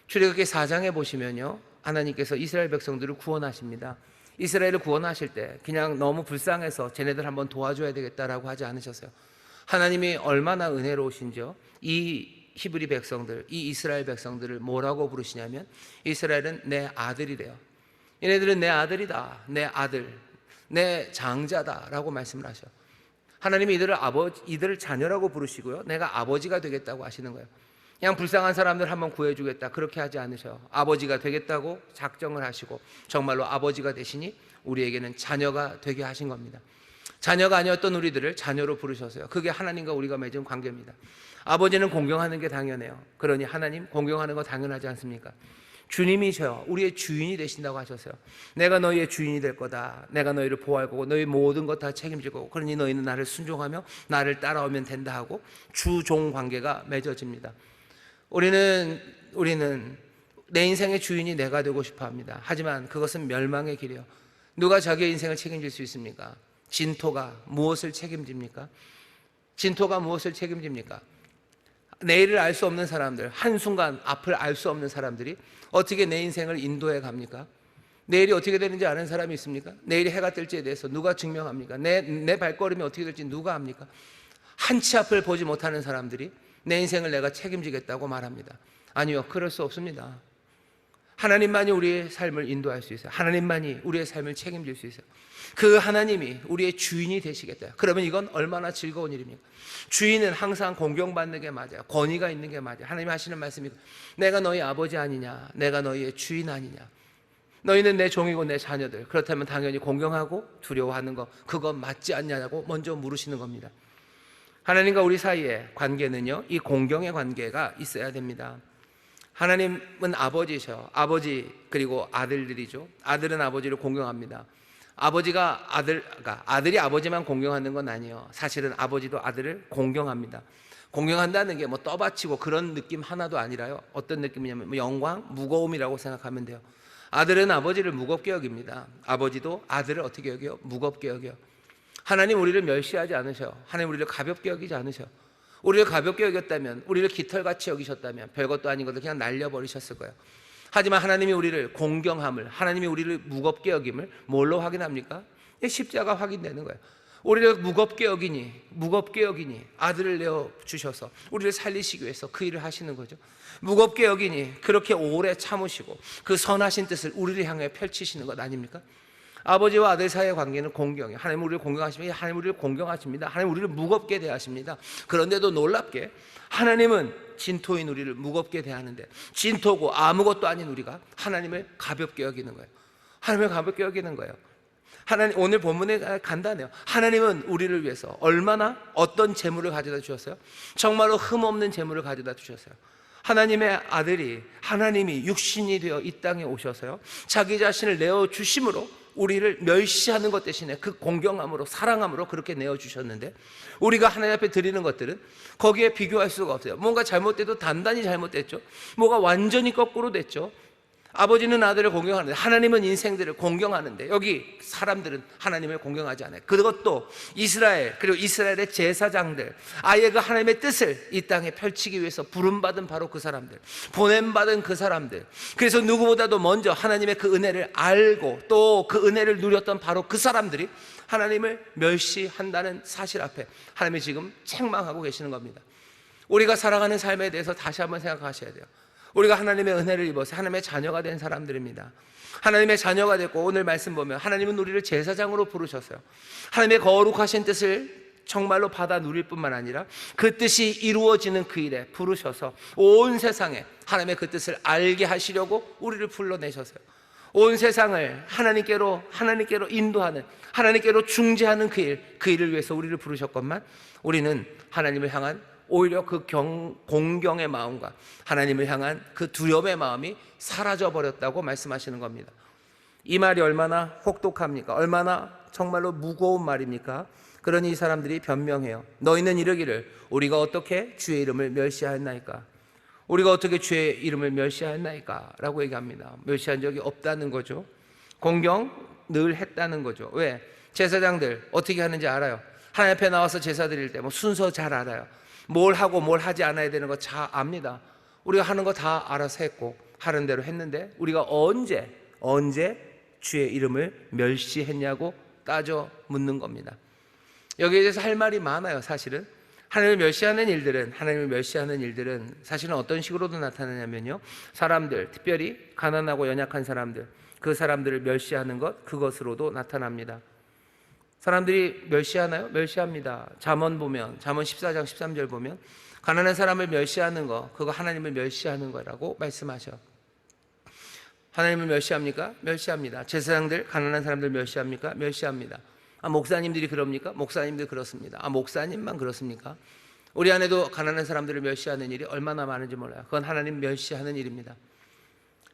출애굽기 4장에 보시면요, 하나님께서 이스라엘 백성들을 구원하십니다. 이스라엘을 구원하실 때 그냥 너무 불쌍해서 쟤네들 한번 도와줘야 되겠다라고 하지 않으셨어요. 하나님이 얼마나 은혜로우신지요. 이 히브리 백성들, 이 이스라엘 백성들을 뭐라고 부르시냐면, 이스라엘은 내 아들이래요. 얘네들은 내 아들이다, 내 아들, 내 장자다 라고 말씀을 하셔. 하나님이 이들을 자녀라고 부르시고요, 내가 아버지가 되겠다고 하시는 거예요. 그냥 불쌍한 사람들 한번 구해주겠다 그렇게 하지 않으셔요. 아버지가 되겠다고 작정을 하시고 정말로 아버지가 되시니 우리에게는 자녀가 되게 하신 겁니다. 자녀가 아니었던 우리들을 자녀로 부르셨어요. 그게 하나님과 우리가 맺은 관계입니다. 아버지는 공경하는 게 당연해요. 그러니 하나님 공경하는 거 당연하지 않습니까? 주님이셔요. 우리의 주인이 되신다고 하셨어요. 내가 너희의 주인이 될 거다. 내가 너희를 보호할 거고 너희 모든 것 다 책임질 거고 그러니 너희는 나를 순종하며 나를 따라오면 된다 하고 주종 관계가 맺어집니다. 우리는 내 인생의 주인이 내가 되고 싶어 합니다. 하지만 그것은 멸망의 길이에요. 누가 자기의 인생을 책임질 수 있습니까? 진토가 무엇을 책임집니까? 진토가 무엇을 책임집니까? 내일을 알 수 없는 사람들, 한순간 앞을 알 수 없는 사람들이 어떻게 내 인생을 인도해 갑니까? 내일이 어떻게 되는지 아는 사람이 있습니까? 내일이 해가 뜰지에 대해서 누가 증명합니까? 내 발걸음이 어떻게 될지 누가 압니까? 한치 앞을 보지 못하는 사람들이 내 인생을 내가 책임지겠다고 말합니다. 아니요, 그럴 수 없습니다. 하나님만이 우리의 삶을 인도할 수 있어요. 하나님만이 우리의 삶을 책임질 수 있어요. 그 하나님이 우리의 주인이 되시겠다. 그러면 이건 얼마나 즐거운 일입니까? 주인은 항상 공경받는 게 맞아요. 권위가 있는 게 맞아요. 하나님이 하시는 말씀이 내가 너희 아버지 아니냐? 내가 너희의 주인 아니냐? 너희는 내 종이고 내 자녀들. 그렇다면 당연히 공경하고 두려워하는 거 그거 맞지 않냐고 먼저 물으시는 겁니다. 하나님과 우리 사이의 관계는요, 이 공경의 관계가 있어야 됩니다. 하나님은 아버지셔. 아버지 그리고 아들들이죠. 아들은 아버지를 공경합니다. 아들이 아버지만 공경하는 건 아니에요. 사실은 아버지도 아들을 공경합니다. 공경한다는 게 뭐 떠받치고 그런 느낌 하나도 아니라요. 어떤 느낌이냐면 영광, 무거움이라고 생각하면 돼요. 아들은 아버지를 무겁게 여깁니다. 아버지도 아들을 어떻게 여겨요? 무겁게 여겨요. 하나님 우리를 멸시하지 않으셔요. 하나님 우리를 가볍게 여기지 않으셔요. 우리를 가볍게 여겼다면, 우리를 깃털같이 여기셨다면 별것도 아닌 것을 그냥 날려버리셨을 거예요. 하지만 하나님이 우리를 공경함을, 하나님이 우리를 무겁게 여김을 뭘로 확인합니까? 십자가 확인되는 거예요. 우리를 무겁게 여기니 아들을 내어주셔서 우리를 살리시기 위해서 그 일을 하시는 거죠. 무겁게 여기니 그렇게 오래 참으시고 그 선하신 뜻을 우리를 향해 펼치시는 것 아닙니까? 아버지와 아들 사이의 관계는 공경이에요. 하나님 우리를 공경하십니다. 하나님 우리를 공경하십니다. 하나님 우리를 무겁게 대하십니다. 그런데도 놀랍게 하나님은 진토인 우리를 무겁게 대하는데, 진토고 아무것도 아닌 우리가 하나님을 가볍게 여기는 거예요. 하나님을 가볍게 여기는 거예요. 하나님, 오늘 본문에 간단해요. 하나님은 우리를 위해서 얼마나 어떤 재물을 가져다 주셨어요? 정말로 흠없는 재물을 가져다 주셨어요. 하나님의 아들이, 하나님이 육신이 되어 이 땅에 오셔서요, 자기 자신을 내어주심으로 우리를 멸시하는 것 대신에 그 공경함으로, 사랑함으로 그렇게 내어주셨는데, 우리가 하나님 앞에 드리는 것들은 거기에 비교할 수가 없어요. 뭔가 잘못돼도 단단히 잘못됐죠. 뭐가 완전히 거꾸로 됐죠. 아버지는 아들을 공경하는데, 하나님은 인생들을 공경하는데, 여기 사람들은 하나님을 공경하지 않아요. 그것도 이스라엘, 그리고 이스라엘의 제사장들, 아예 그 하나님의 뜻을 이 땅에 펼치기 위해서 부름받은 바로 그 사람들, 보냄받은 그 사람들. 그래서 누구보다도 먼저 하나님의 그 은혜를 알고 또 그 은혜를 누렸던 바로 그 사람들이 하나님을 멸시한다는 사실 앞에 하나님이 지금 책망하고 계시는 겁니다. 우리가 살아가는 삶에 대해서 다시 한번 생각하셔야 돼요. 우리가 하나님의 은혜를 입어서 하나님의 자녀가 된 사람들입니다. 하나님의 자녀가 됐고, 오늘 말씀 보면 하나님은 우리를 제사장으로 부르셨어요. 하나님의 거룩하신 뜻을 정말로 받아 누릴 뿐만 아니라 그 뜻이 이루어지는 그 일에 부르셔서 온 세상에 하나님의 그 뜻을 알게 하시려고 우리를 불러내셨어요. 온 세상을 하나님께로 인도하는, 하나님께로 중재하는 그 일을 위해서 우리를 부르셨건만, 우리는 하나님을 향한 오히려 그 공경의 마음과 하나님을 향한 그 두려움의 마음이 사라져버렸다고 말씀하시는 겁니다. 이 말이 얼마나 혹독합니까? 얼마나 정말로 무거운 말입니까? 그러니 이 사람들이 변명해요. 너희는 이르기를 우리가 어떻게 주의 이름을 멸시하였나이까? 우리가 어떻게 주의 이름을 멸시하였나이까? 라고 얘기합니다. 멸시한 적이 없다는 거죠. 공경 늘 했다는 거죠. 왜? 제사장들 어떻게 하는지 알아요. 하나님 앞에 나와서 제사 드릴 때 순서 잘 알아요. 뭘 하고 뭘 하지 않아야 되는 거 잘 압니다. 우리가 하는 거 다 알아서 했고 하는 대로 했는데, 우리가 언제 주의 이름을 멸시했냐고 따져 묻는 겁니다. 여기에 대해서 할 말이 많아요. 사실은 하나님을 멸시하는 일들은 사실은 어떤 식으로도 나타나냐면요, 사람들, 특별히 가난하고 연약한 사람들, 그 사람들을 멸시하는 것, 그것으로도 나타납니다. 사람들이 멸시하나요? 멸시합니다. 잠언 보면, 잠언 14장 13절 보면 가난한 사람을 멸시하는 거, 그거 하나님을 멸시하는 거라고 말씀하셔. 하나님을 멸시합니까? 멸시합니다. 제사장들, 가난한 사람들 멸시합니까? 멸시합니다. 목사님들이 그럽니까? 목사님들 그렇습니다. 목사님만 그렇습니까? 우리 안에도 가난한 사람들을 멸시하는 일이 얼마나 많은지 몰라요. 그건 하나님 멸시하는 일입니다.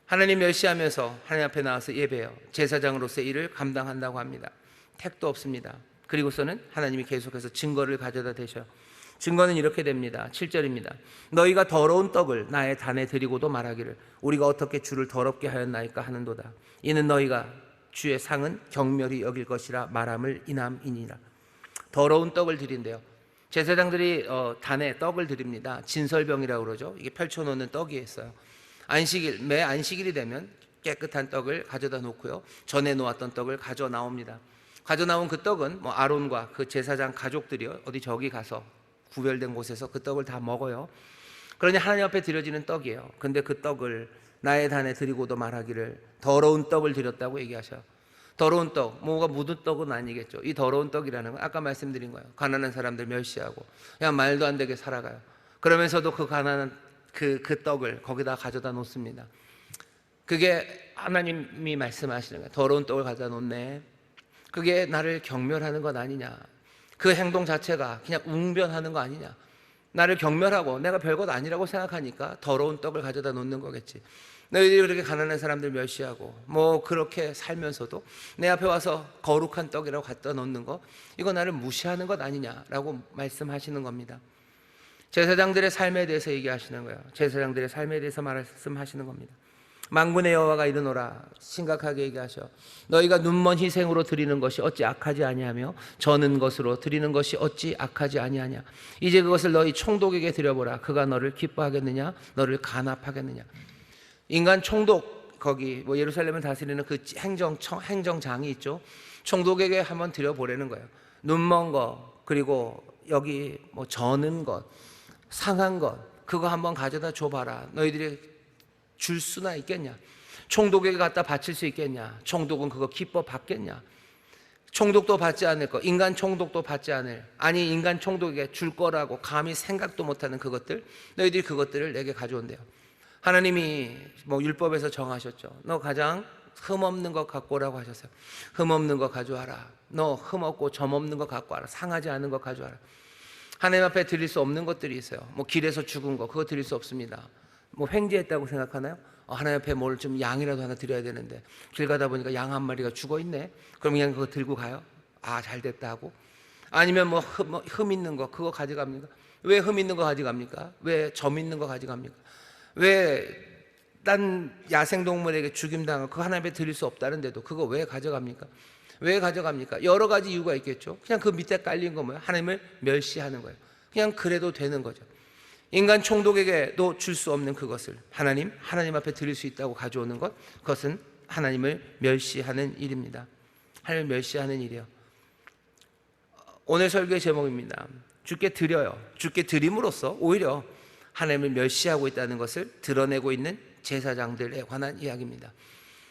하나님 멸시하면서 하나님 앞에 나와서 예배해요. 제사장으로서의 일을 감당한다고 합니다. 택도 없습니다. 그리고서는 하나님이 계속해서 증거를 가져다 대셔요. 증거는 이렇게 됩니다. 7절입니다. 너희가 더러운 떡을 나의 단에 드리고도 말하기를 우리가 어떻게 주를 더럽게 하였나이까 하는도다. 이는 너희가 주의 상은 경멸히 여길 것이라 말함을 인함이니라. 더러운 떡을 드린대요. 제사장들이 단에 떡을 드립니다. 진설병이라고 그러죠. 이게 펼쳐놓는 떡이 있어요. 안식일, 매 안식일이 되면 깨끗한 떡을 가져다 놓고요, 전에 놓았던 떡을 가져 나옵니다. 가져 나온 그 떡은 아론과 그 제사장 가족들이 어디 저기 가서 구별된 곳에서 그 떡을 다 먹어요. 그러니 하나님 앞에 드려지는 떡이에요. 근데 그 떡을 나의 단에 드리고도 말하기를 더러운 떡을 드렸다고 얘기하셔요. 더러운 떡, 뭐가 묻은 떡은 아니겠죠. 이 더러운 떡이라는 건 아까 말씀드린 거예요. 가난한 사람들 멸시하고 그냥 말도 안 되게 살아가요. 그러면서도 그 가난한 그 떡을 거기다 가져다 놓습니다. 그게 하나님이 말씀하시는 거예요. 더러운 떡을 가져다 놓네. 그게 나를 경멸하는 것 아니냐. 그 행동 자체가 그냥 웅변하는 거 아니냐. 나를 경멸하고 내가 별것 아니라고 생각하니까 더러운 떡을 가져다 놓는 거겠지. 너희들이 그렇게 가난한 사람들 멸시하고 그렇게 살면서도 내 앞에 와서 거룩한 떡이라고 갖다 놓는 거, 이거 나를 무시하는 것 아니냐라고 말씀하시는 겁니다. 제사장들의 삶에 대해서 얘기하시는 거예요. 제사장들의 삶에 대해서 말씀하시는 겁니다. 만군의 여호와가 이르노라, 심각하게 얘기하셔. 너희가 눈먼 희생으로 드리는 것이 어찌 악하지 아니하며 저는 것으로 드리는 것이 어찌 악하지 아니하냐. 이제 그것을 너희 총독에게 드려보라. 그가 너를 기뻐하겠느냐 너를 간합하겠느냐. 인간 총독, 거기 예루살렘을 다스리는 그 행정장이 있죠. 총독에게 한번 드려보라는 거예요. 눈먼 거, 그리고 여기 저는 것, 상한 것, 그거 한번 가져다 줘봐라. 너희들이 줄 수나 있겠냐? 총독에게 갖다 바칠 수 있겠냐? 총독은 그거 기뻐 받겠냐? 총독도 받지 않을 거, 인간 총독도 받지 않을, 아니 인간 총독에게 줄 거라고 감히 생각도 못하는 그것들, 너희들이 그것들을 내게 가져온대요. 하나님이 율법에서 정하셨죠. 너 가장 흠없는 것 갖고 오라고 하셨어요. 흠없는 것 가져와라. 너 흠없고 점없는 것 갖고 와라. 상하지 않은 것 가져와라. 하나님 앞에 드릴 수 없는 것들이 있어요. 길에서 죽은 거, 그거 드릴 수 없습니다. 횡재했다고 생각하나요? 하나님 앞에 뭘 좀 양이라도 하나 드려야 되는데 길 가다 보니까 양 한 마리가 죽어 있네. 그럼 그냥 그거 들고 가요? 잘 됐다 하고. 아니면 흠 있는 거, 그거 가져갑니까? 왜 흠 있는 거 가져갑니까? 왜 점 있는 거 가져갑니까? 왜 딴 야생동물에게 죽임당하고 그거 하나님 앞에 드릴 수 없다는데도 그거 왜 가져갑니까? 왜 가져갑니까? 여러 가지 이유가 있겠죠. 그냥 그 밑에 깔린 거 뭐예요? 하나님을 멸시하는 거예요. 그냥 그래도 되는 거죠. 인간 총독에게도 줄 수 없는 그것을 하나님 앞에 드릴 수 있다고 가져오는 것, 그것은 하나님을 멸시하는 일입니다. 하나님을 멸시하는 일이요. 오늘 설교의 제목입니다. 주께 드려요. 주께 드림으로써 오히려 하나님을 멸시하고 있다는 것을 드러내고 있는 제사장들에 관한 이야기입니다.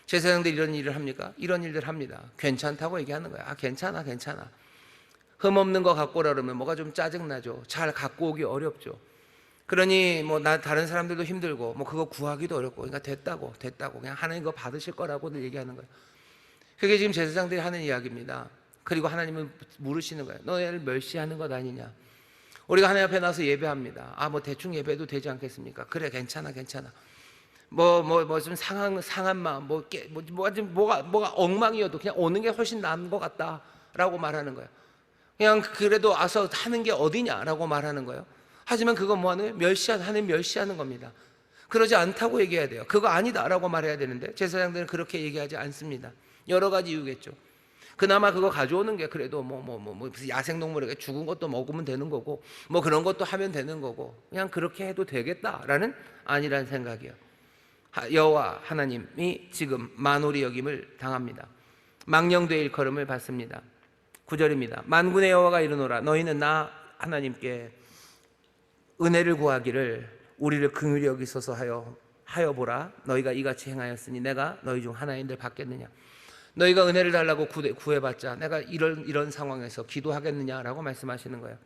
제사장들이 이런 일을 합니까? 이런 일들 합니다. 괜찮다고 얘기하는 거야. 괜찮아. 흠없는 거 갖고 오라 그러면 뭐가 좀 짜증나죠. 잘 갖고 오기 어렵죠. 그러니 다른 사람들도 힘들고 그거 구하기도 어렵고, 그러니까 됐다고 그냥 하나님 그거 받으실 거라고들 얘기하는 거예요. 그게 지금 제사장들이 하는 이야기입니다. 그리고 하나님은 물으시는 거예요. 너희를 멸시하는 것 아니냐. 우리가 하나님 앞에 나서 예배합니다. 대충 예배도 되지 않겠습니까? 그래, 괜찮아. 좀 상한 마음, 뭐가 엉망이어도 그냥 오는 게 훨씬 나은 것 같다라고 말하는 거예요. 그냥 그래도 와서 하는 게 어디냐라고 말하는 거예요. 하지만 그건 하나님 멸시하는 겁니다. 그러지 않다고 얘기해야 돼요. 그거 아니다라고 말해야 되는데 제사장들은 그렇게 얘기하지 않습니다. 여러 가지 이유겠죠. 그나마 그거 가져오는 게 그래도 무슨 야생동물에게 죽은 것도 먹으면 되는 거고 그런 것도 하면 되는 거고 그냥 그렇게 해도 되겠다라는 아니란 생각이에요. 여호와 하나님이 지금 만홀히 여김을 당합니다. 망령되이 일컬음을 받습니다. 9절입니다. 만군의 여호와가 이르노라, 너희는 나 하나님께 은혜를 구하기를 우리를 긍휼히 여기소서 하여 보라. 너희가 이같이 행하였으니 내가 너희 중 하나인들 받겠느냐. 너희가 은혜를 달라고 구해봤자 내가 이런 상황에서 기도하겠느냐라고 말씀하시는 거예요.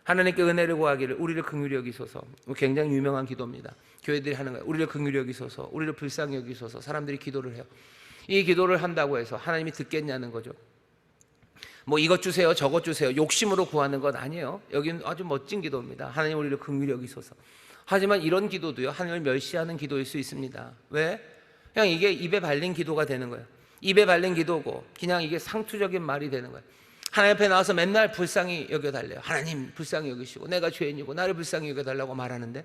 하나님께 은혜를 구하기를 우리를 긍휼히 여기소서. 굉장히 유명한 기도입니다. 교회들이 하는 거예요. 우리를 긍휼히 여기소서, 우리를 불쌍히 여기소서. 사람들이 기도를 해요. 이 기도를 한다고 해서 하나님이 듣겠냐는 거죠. 뭐 이것 주세요 저것 주세요 욕심으로 구하는 건 아니에요. 여기는 아주 멋진 기도입니다. 하나님 우리를 긍휼히 여기소서. 하지만 이런 기도도요, 하나님을 멸시하는 기도일 수 있습니다. 왜? 그냥 이게 입에 발린 기도가 되는 거예요. 입에 발린 기도고 그냥 이게 상투적인 말이 되는 거예요. 하나님 앞에 나와서 맨날 불쌍히 여겨달래요. 하나님 불쌍히 여기시고 내가 죄인이고 나를 불쌍히 여겨달라고 말하는데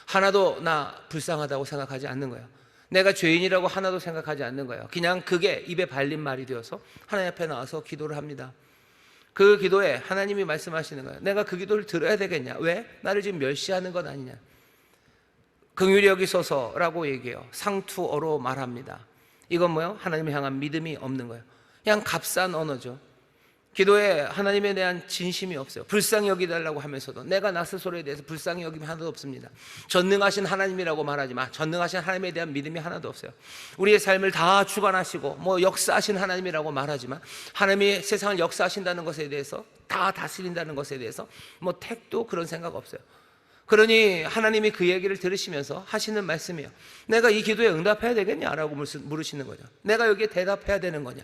하나도 나 불쌍하다고 생각하지 않는 거예요. 내가 죄인이라고 하나도 생각하지 않는 거예요. 그냥 그게 입에 발린 말이 되어서 하나님 앞에 나와서 기도를 합니다. 그 기도에 하나님이 말씀하시는 거예요. 내가 그 기도를 들어야 되겠냐? 왜? 나를 지금 멸시하는 것 아니냐? 긍휼히 여기소서라고 얘기해요. 상투어로 말합니다. 이건 뭐예요? 하나님을 향한 믿음이 없는 거예요. 그냥 값싼 언어죠. 기도에 하나님에 대한 진심이 없어요. 불쌍히 여기달라고 하면서도 내가 나 스스로에 대해서 불쌍히 여김이 하나도 없습니다. 전능하신 하나님이라고 말하지만 전능하신 하나님에 대한 믿음이 하나도 없어요. 우리의 삶을 다 주관하시고 뭐 역사하신 하나님이라고 말하지만 하나님이 세상을 역사하신다는 것에 대해서, 다 다스린다는 것에 대해서 뭐 택도 그런 생각 없어요. 그러니 하나님이 그 얘기를 들으시면서 하시는 말씀이에요. 내가 이 기도에 응답해야 되겠냐라고 물으시는 거죠. 내가 여기에 대답해야 되는 거냐?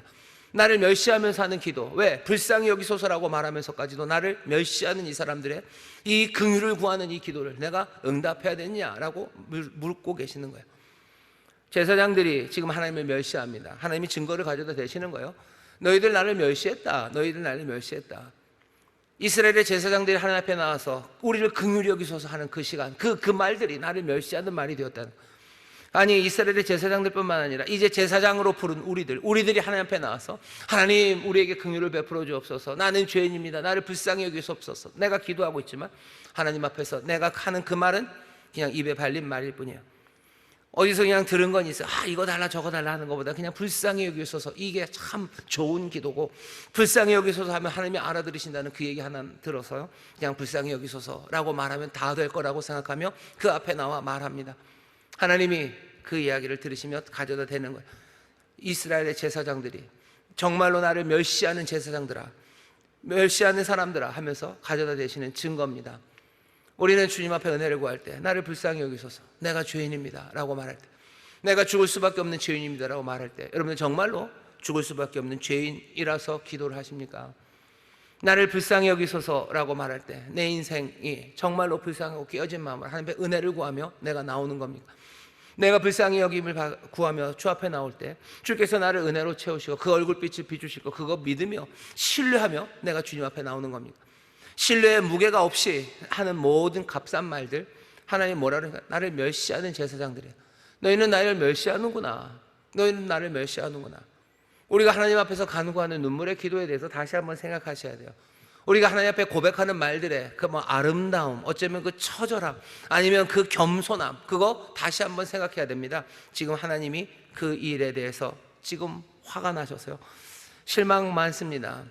나를 멸시하면서 하는 기도, 왜? 불쌍히 여기소서라고 말하면서까지도 나를 멸시하는 이 사람들의 이 긍휼을 구하는 이 기도를 내가 응답해야 되느냐라고 묻고 계시는 거예요. 제사장들이 지금 하나님을 멸시합니다. 하나님이 증거를 가져다 대시는 거예요. 너희들 나를 멸시했다. 너희들 나를 멸시했다. 이스라엘의 제사장들이 하나님 앞에 나와서 우리를 긍휼히 여기소서 하는 그 시간, 그 말들이 나를 멸시하는 말이 되었다는 거예요. 아니, 이스라엘의 제사장들뿐만 아니라 이제 제사장으로 부른 우리들이 하나님 앞에 나와서 하나님 우리에게 긍휼을 베풀어 주옵소서. 나는 죄인입니다. 나를 불쌍히 여기소서. 내가 기도하고 있지만 하나님 앞에서 내가 하는 그 말은 그냥 입에 발린 말일 뿐이에요. 어디서 그냥 들은 건 있어요. 이거 달라 저거 달라 하는 것보다 그냥 불쌍히 여기소서. 이게 참 좋은 기도고, 불쌍히 여기소서 하면 하나님이 알아들으신다는 그 얘기 하나 들어서요, 그냥 불쌍히 여기소서라고 말하면 다 될 거라고 생각하며 그 앞에 나와 말합니다. 하나님이 그 이야기를 들으시며 가져다 대는 거예요. 이스라엘의 제사장들이 정말로 나를 멸시하는 제사장들아, 멸시하는 사람들아 하면서 가져다 대시는 증거입니다. 우리는 주님 앞에 은혜를 구할 때 나를 불쌍히 여기소서, 내가 죄인입니다 라고 말할 때, 내가 죽을 수밖에 없는 죄인입니다 라고 말할 때, 여러분은 정말로 죽을 수밖에 없는 죄인이라서 기도를 하십니까? 나를 불쌍히 여기소서라고 말할 때 내 인생이 정말로 불쌍하고 깨어진 마음으로 하나님의 은혜를 구하며 내가 나오는 겁니까? 내가 불쌍히 여김을 구하며 주 앞에 나올 때 주께서 나를 은혜로 채우시고 그 얼굴빛을 비추실 거, 그거 믿으며 신뢰하며 내가 주님 앞에 나오는 겁니까? 신뢰의 무게가 없이 하는 모든 값싼 말들, 하나님 뭐라 그러니까? 나를 멸시하는 제사장들이에요. 너희는 나를 멸시하는구나. 너희는 나를 멸시하는구나. 우리가 하나님 앞에서 간구하는 눈물의 기도에 대해서 다시 한번 생각하셔야 돼요. 우리가 하나님 앞에 고백하는 말들의 그 아름다움, 어쩌면 그 처절함, 아니면 그 겸손함, 그거 다시 한번 생각해야 됩니다. 지금 하나님이 그 일에 대해서 지금 화가 나셔서요, 실망 많습니다.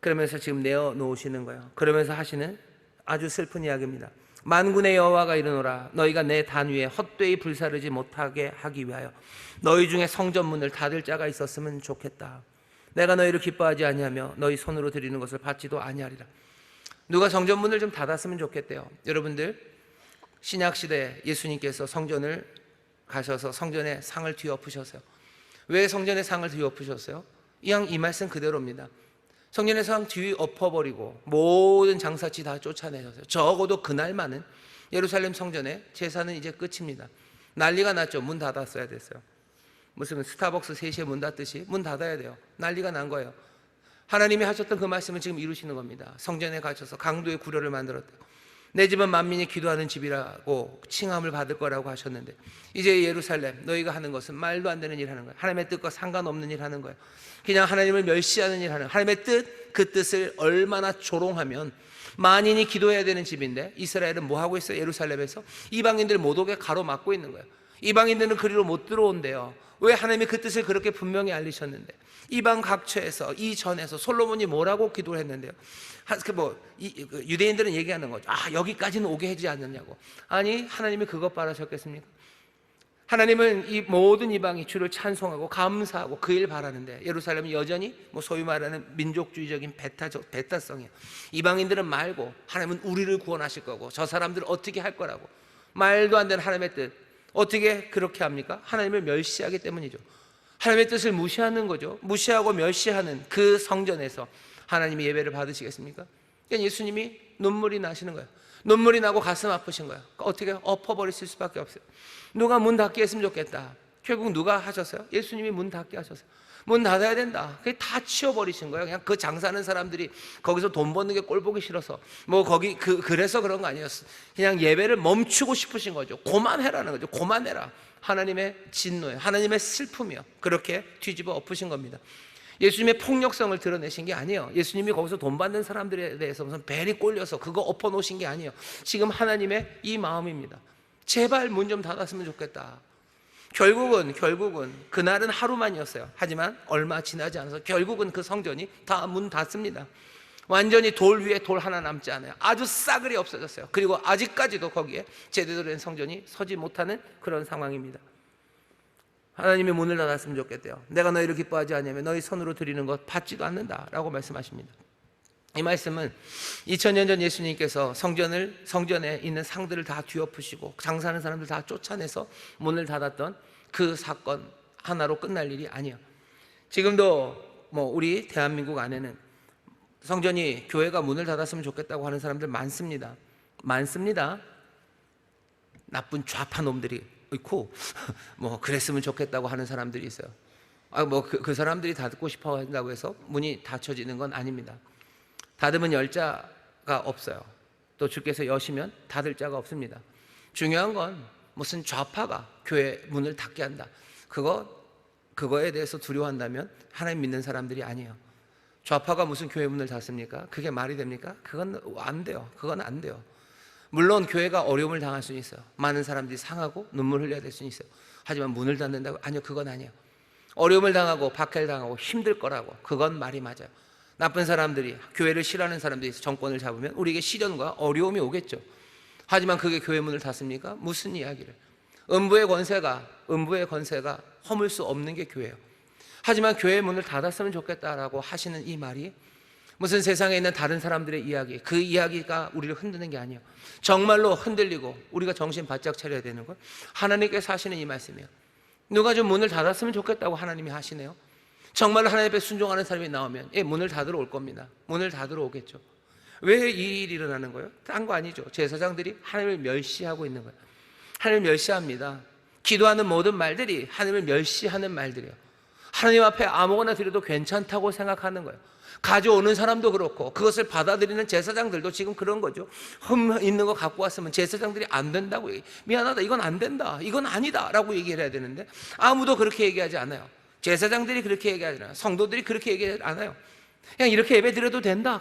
그러면서 지금 내어놓으시는 거예요. 그러면서 하시는 아주 슬픈 이야기입니다. 만군의 여호와가 이르노라, 너희가 내 단 위에 헛되이 불사르지 못하게 하기 위하여 너희 중에 성전문을 닫을 자가 있었으면 좋겠다. 내가 너희를 기뻐하지 아니하며 너희 손으로 드리는 것을 받지도 아니하리라. 누가 성전문을 좀 닫았으면 좋겠대요. 여러분들, 신약시대에 예수님께서 성전을 가셔서 성전에 상을 뒤엎으셨어요. 왜 성전에 상을 뒤엎으셨어요? 이 말씀 그대로입니다. 성전의 상 뒤엎어버리고 모든 장사치 다 쫓아내셨어요. 적어도 그날만은 예루살렘 성전의 제사는 이제 끝입니다. 난리가 났죠. 문 닫았어야 됐어요. 무슨 스타벅스 3시에 문 닫듯이 문 닫아야 돼요. 난리가 난 거예요. 하나님이 하셨던 그 말씀을 지금 이루시는 겁니다. 성전에 가셔서 강도의 구려를 만들었대요. 내 집은 만민이 기도하는 집이라고 칭함을 받을 거라고 하셨는데, 이제 예루살렘 너희가 하는 것은 말도 안 되는 일 하는 거예요. 하나님의 뜻과 상관없는 일 하는 거예요. 그냥 하나님을 멸시하는 일 하는 거예요. 하나님의 뜻, 그 뜻을 얼마나 조롱하면 만인이 기도해야 되는 집인데, 이스라엘은 뭐 하고 있어요? 예루살렘에서 이방인들 못 오게 가로막고 있는 거예요. 이방인들은 그리로 못 들어온대요. 왜? 하나님이 그 뜻을 그렇게 분명히 알리셨는데. 이방 각처에서, 이전에서 솔로몬이 뭐라고 기도를 했는데요, 유대인들은 얘기하는 거죠. 여기까지는 오게 하지 않느냐고. 아니, 하나님이 그것 바라셨겠습니까? 하나님은 이 모든 이방이 주를 찬송하고 감사하고 그 일 바라는데, 예루살렘은 여전히 소위 말하는 민족주의적인 배타성이에요. 이방인들은 말고 하나님은 우리를 구원하실 거고 저 사람들을 어떻게 할 거라고, 말도 안 되는 하나님의 뜻. 어떻게 그렇게 합니까? 하나님을 멸시하기 때문이죠. 하나님의 뜻을 무시하는 거죠. 무시하고 멸시하는 그 성전에서 하나님이 예배를 받으시겠습니까? 그러니까 예수님이 눈물이 나시는 거예요. 눈물이 나고 가슴 아프신 거예요. 그러니까 어떻게 엎어버리실 수밖에 없어요. 누가 문 닫게 했으면 좋겠다. 결국 누가 하셨어요? 예수님이 문 닫게 하셨어요. 문 닫아야 된다. 그게 다 치워버리신 거예요. 그냥 그 장사하는 사람들이 거기서 돈 버는 게 꼴 보기 싫어서 거기 그래서 그런 거 아니었어. 그냥 예배를 멈추고 싶으신 거죠. 그만해라는 거죠. 그만해라. 하나님의 진노에, 하나님의 슬픔이요, 그렇게 뒤집어 엎으신 겁니다. 예수님의 폭력성을 드러내신 게 아니에요. 예수님이 거기서 돈 받는 사람들에 대해서 무슨 벨이 꼴려서 그거 엎어놓으신 게 아니에요. 지금 하나님의 이 마음입니다. 제발 문 좀 닫았으면 좋겠다. 결국은 그날은 하루만이었어요. 하지만 얼마 지나지 않아서 결국은 그 성전이 다 문 닫습니다. 완전히 돌 위에 돌 하나 남지 않아요. 아주 싸그리 없어졌어요. 그리고 아직까지도 거기에 제대로 된 성전이 서지 못하는 그런 상황입니다. 하나님이 문을 닫았으면 좋겠대요. 내가 너희를 기뻐하지 않으면 너희 손으로 드리는 것 받지도 않는다라고 말씀하십니다. 이 말씀은 2000년 전 예수님께서 성전에 있는 상들을 다 뒤엎으시고 장사하는 사람들 다 쫓아내서 문을 닫았던 그 사건 하나로 끝날 일이 아니에요. 지금도 우리 대한민국 안에는 성전이, 교회가 문을 닫았으면 좋겠다고 하는 사람들 많습니다. 나쁜 좌파 놈들이 있고 그랬으면 좋겠다고 하는 사람들이 있어요. 그 사람들이 닫고 싶어 한다고 해서 문이 닫혀지는 건 아닙니다. 닫으면 열 자가 없어요. 또 주께서 여시면 닫을 자가 없습니다. 중요한 건 무슨 좌파가 교회 문을 닫게 한다, 그거에 대해서 두려워한다면 하나님 믿는 사람들이 아니에요. 좌파가 무슨 교회 문을 닫습니까? 그게 말이 됩니까? 그건 안 돼요. 물론 교회가 어려움을 당할 수는 있어요. 많은 사람들이 상하고 눈물 흘려야 될 수는 있어요. 하지만 문을 닫는다고? 아니요, 그건 아니에요. 어려움을 당하고 박해를 당하고 힘들 거라고, 그건 말이 맞아요. 나쁜 사람들이, 교회를 싫어하는 사람들이 정권을 잡으면 우리에게 시련과 어려움이 오겠죠. 하지만 그게 교회 문을 닫습니까? 무슨 이야기를. 음부의 권세가 허물 수 없는 게 교회예요. 하지만 교회 문을 닫았으면 좋겠다라고 하시는 이 말이 무슨 세상에 있는 다른 사람들의 이야기, 그 이야기가 우리를 흔드는 게 아니에요. 정말로 흔들리고 우리가 정신 바짝 차려야 되는 건 하나님께서 하시는 이 말씀이에요. 누가 좀 문을 닫았으면 좋겠다고 하나님이 하시네요. 정말로 하나님 앞에 순종하는 사람이 나오면 문을 닫으러 올 겁니다. 문을 닫으러 오겠죠. 왜 이 일이 일어나는 거예요? 딴 거 아니죠. 제사장들이 하나님을 멸시하고 있는 거예요. 하나님을 멸시합니다. 기도하는 모든 말들이 하나님을 멸시하는 말들이에요. 하나님 앞에 아무거나 드려도 괜찮다고 생각하는 거예요. 가져오는 사람도 그렇고 그것을 받아들이는 제사장들도 지금 그런 거죠. 있는 거 갖고 왔으면 제사장들이 안 된다고 미안하다, 이건 안 된다, 이건 아니다 라고 얘기를 해야 되는데 아무도 그렇게 얘기하지 않아요. 제사장들이 그렇게 얘기하지 않아요. 성도들이 그렇게 얘기하지 않아요. 그냥 이렇게 예배 드려도 된다,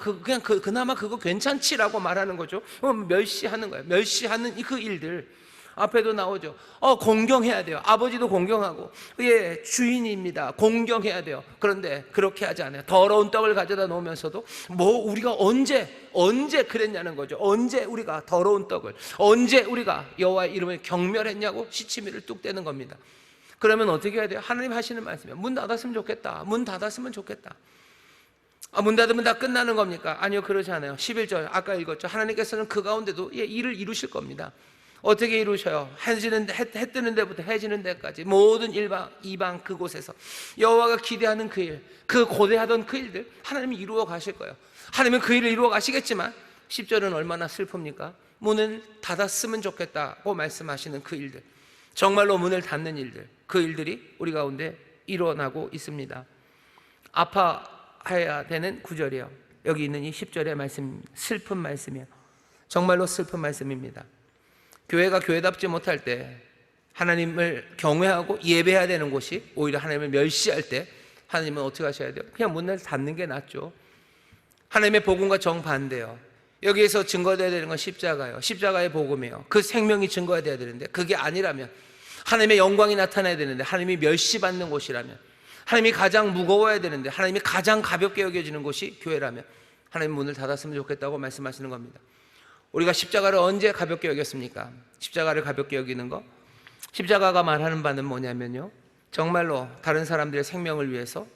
그나마 그거 괜찮지라고 말하는 거죠. 멸시하는 거예요. 멸시하는 그 일들 앞에도 나오죠. 공경해야 돼요. 아버지도 공경하고, 주인입니다, 공경해야 돼요. 그런데 그렇게 하지 않아요. 더러운 떡을 가져다 놓으면서도 우리가 언제 그랬냐는 거죠. 언제 우리가 더러운 떡을, 언제 우리가 여호와의 이름을 경멸했냐고 시치미를 뚝 떼는 겁니다. 그러면 어떻게 해야 돼요? 하나님 하시는 말씀이에요. 문 닫았으면 좋겠다. 문 닫았으면 좋겠다. 문 닫으면 다 끝나는 겁니까? 아니요, 그러지 않아요. 11절 아까 읽었죠. 하나님께서는 그 가운데도 일을 이루실 겁니다. 어떻게 이루셔요? 해 뜨는 데부터 해지는 데까지 모든 이방 그곳에서 여호와가 기대하는 그 일, 그 고대하던 그 일들 하나님이 이루어 가실 거예요. 하나님은 그 일을 이루어 가시겠지만 10절은 얼마나 슬픕니까? 문을 닫았으면 좋겠다고 말씀하시는 그 일들, 정말로 문을 닫는 일들, 그 일들이 우리 가운데 일어나고 있습니다. 아파해야 되는 구절이에요. 여기 있는 이 10절의 말씀, 슬픈 말씀이에요. 정말로 슬픈 말씀입니다. 교회가 교회답지 못할 때, 하나님을 경외하고 예배해야 되는 곳이 오히려 하나님을 멸시할 때 하나님은 어떻게 하셔야 돼요? 그냥 문을 닫는 게 낫죠. 하나님의 복음과 정반대요. 여기에서 증거돼야 되는 건 십자가예요. 십자가의 복음이에요. 그 생명이 증거돼야 되는데 그게 아니라면, 하나님의 영광이 나타나야 되는데 하나님이 멸시받는 곳이라면, 하나님이 가장 무거워야 되는데 하나님이 가장 가볍게 여겨지는 곳이 교회라면 하나님 문을 닫았으면 좋겠다고 말씀하시는 겁니다. 우리가 십자가를 언제 가볍게 여겼습니까? 십자가를 가볍게 여기는 거, 십자가가 말하는 바는 뭐냐면요, 정말로 다른 사람들의 생명을 위해서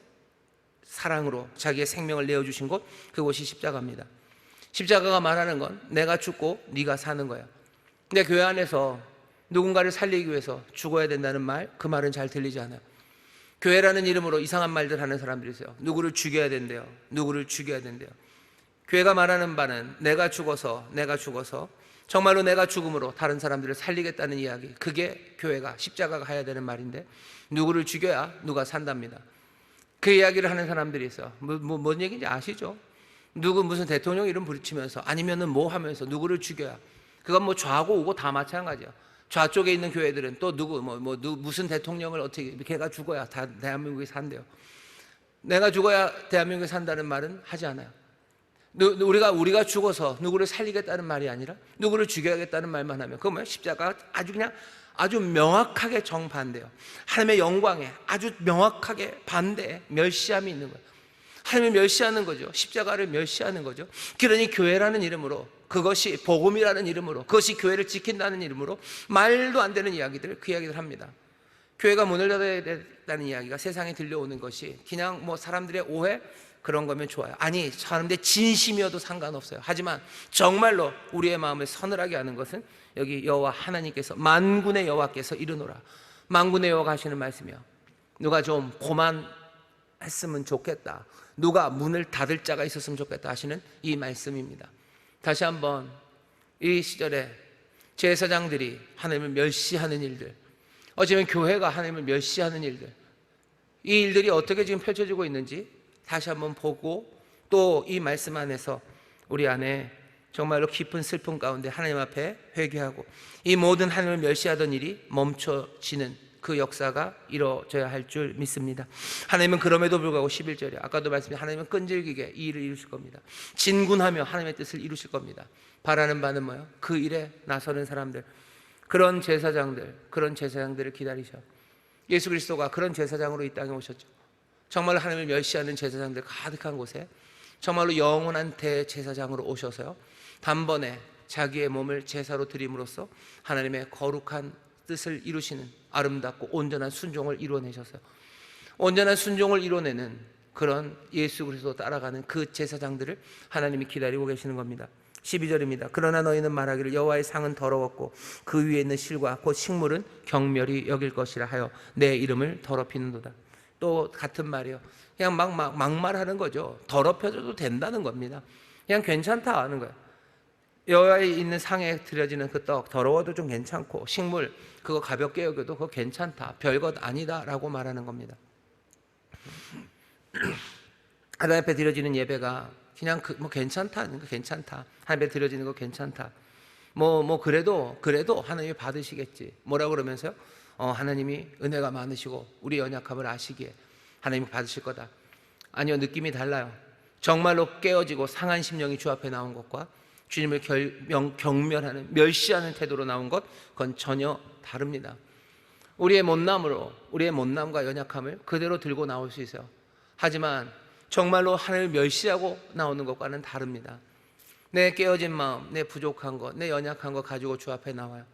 사랑으로 자기의 생명을 내어주신 곳, 그곳이 십자가입니다. 십자가가 말하는 건 내가 죽고 네가 사는 거야. 근데 교회 안에서 누군가를 살리기 위해서 죽어야 된다는 말, 그 말은 잘 들리지 않아요. 교회라는 이름으로 이상한 말들 하는 사람들이 있어요. 누구를 죽여야 된대요. 누구를 죽여야 된대요. 교회가 말하는 바는 내가 죽어서 정말로 내가 죽음으로 다른 사람들을 살리겠다는 이야기, 그게 교회가, 십자가가 해야 되는 말인데, 누구를 죽여야 누가 산답니다. 그 이야기를 하는 사람들이 있어요. 뭔 얘기인지 아시죠? 누구 무슨 대통령 이름 부르치면서, 아니면은 뭐 하면서 누구를 죽여야, 그건 뭐 좌고 우고 다 마찬가지야. 좌쪽에 있는 교회들은 또 무슨 대통령을 어떻게, 걔가 죽어야 다 대한민국이 산대요. 내가 죽어야 대한민국이 산다는 말은 하지 않아요. 우리가 죽어서 누구를 살리겠다는 말이 아니라 누구를 죽여야겠다는 말만 하면, 그건 뭐야? 십자가가 아주 명확하게 정반대요. 하나님의 영광에 아주 명확하게 반대에 멸시함이 있는 거예요. 하나님을 멸시하는 거죠. 십자가를 멸시하는 거죠. 그러니 교회라는 이름으로, 그것이 복음이라는 이름으로, 그것이 교회를 지킨다는 이름으로 말도 안 되는 이야기들, 그 이야기를 합니다. 교회가 문을 닫아야 된다는 이야기가 세상에 들려오는 것이 그냥 뭐 사람들의 오해, 그런 거면 좋아요. 아니, 사람들의 진심이어도 상관없어요. 하지만 정말로 우리의 마음을 서늘하게 하는 것은 여기 여호와 하나님께서, 만군의 여호와께서 이르노라. 만군의 여호와가 하시는 말씀이요, 누가 좀 고만했으면 좋겠다, 누가 문을 닫을 자가 있었으면 좋겠다 하시는 이 말씀입니다. 다시 한번 이 시절에 제사장들이 하나님을 멸시하는 일들, 어쩌면 교회가 하나님을 멸시하는 일들, 이 일들이 어떻게 지금 펼쳐지고 있는지 다시 한번 보고, 또 이 말씀 안에서 우리 안에 정말로 깊은 슬픔 가운데 하나님 앞에 회개하고, 이 모든 하나님을 멸시하던 일이 멈춰지는 그 역사가 이루어져야 할 줄 믿습니다. 하나님은 그럼에도 불구하고 11절에 아까도 말씀드린, 하나님은 끈질기게 이 일을 이루실 겁니다. 진군하며 하나님의 뜻을 이루실 겁니다. 바라는 바는 뭐예요? 그 일에 나서는 사람들, 그런 제사장들을 기다리셔. 예수 그리스도가 그런 제사장으로 이 땅에 오셨죠. 정말 하나님을 멸시하는 제사장들 가득한 곳에 정말로 영원한 대제사장으로 오셔서요, 단번에 자기의 몸을 제사로 드림으로써 하나님의 거룩한 뜻을 이루시는 아름답고 온전한 순종을 이루어내셔서요, 온전한 순종을 이루어내는 그런 예수 그리스도 따라가는 그 제사장들을 하나님이 기다리고 계시는 겁니다. 12절입니다. 그러나 너희는 말하기를 여호와의 상은 더러웠고 그 위에 있는 실과 곧 식물은 경멸히 여길 것이라 하여 내 이름을 더럽히는도다. 또 같은 말이요, 그냥 막말하는 거죠. 더럽혀져도 된다는 겁니다. 그냥 괜찮다 하는 거예요. 여호와에 있는 상에 드려지는 그 떡 더러워도 좀 괜찮고, 식물 그거 가볍게 여겨도 그거 괜찮다, 별것 아니다 라고 말하는 겁니다. 하나님 앞에 드려지는 예배가 그냥 괜찮다, 괜찮다, 하나님 앞에 드려지는 거 괜찮다, 그래도 하나님이 받으시겠지, 뭐라 그러면서요? 하나님이 은혜가 많으시고 우리 연약함을 아시기에 하나님이 받으실 거다. 아니요, 느낌이 달라요. 정말로 깨어지고 상한 심령이 주 앞에 나온 것과 주님을 경멸하는, 멸시하는 태도로 나온 것, 그건 전혀 다릅니다. 우리의 못남과 연약함을 그대로 들고 나올 수 있어요. 하지만 정말로 하나님을 멸시하고 나오는 것과는 다릅니다. 내 깨어진 마음, 내 부족한 것, 내 연약한 것 가지고 주 앞에 나와요.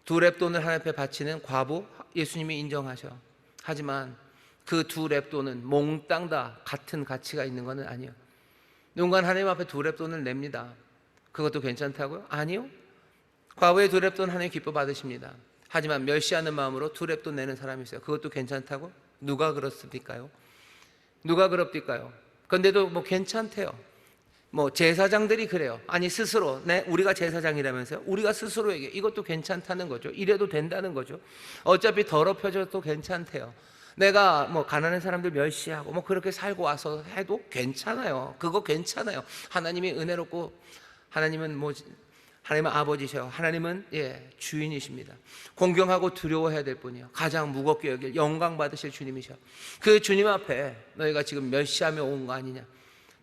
2렙돈을 하나님 앞에 바치는 과부, 예수님이 인정하셔. 하지만 그 2렙돈은 몽땅 다 같은 가치가 있는 것은 아니에요. 누군가는 하나님 앞에 2렙돈을 냅니다. 그것도 괜찮다고요? 아니요. 과부의 2렙돈 하나님 기뻐 받으십니다. 하지만 멸시하는 마음으로 2렙돈 내는 사람이 있어요. 그것도 괜찮다고? 누가 그렇습니까요? 누가 그럽니까요? 그런데도 괜찮대요. 제사장들이 그래요. 아니, 스스로 우리가 제사장이라면서요? 우리가 스스로에게 이것도 괜찮다는 거죠. 이래도 된다는 거죠. 어차피 더럽혀져도 괜찮대요. 내가 가난한 사람들 멸시하고 그렇게 살고 와서 해도 괜찮아요. 그거 괜찮아요. 하나님이 은혜롭고, 하나님은 하나님은 아버지셔요. 하나님은 주인이십니다. 공경하고 두려워해야 될 분이요, 가장 무겁게 여길 영광 받으실 주님이셔. 그 주님 앞에 너희가 지금 멸시하며 온 거 아니냐.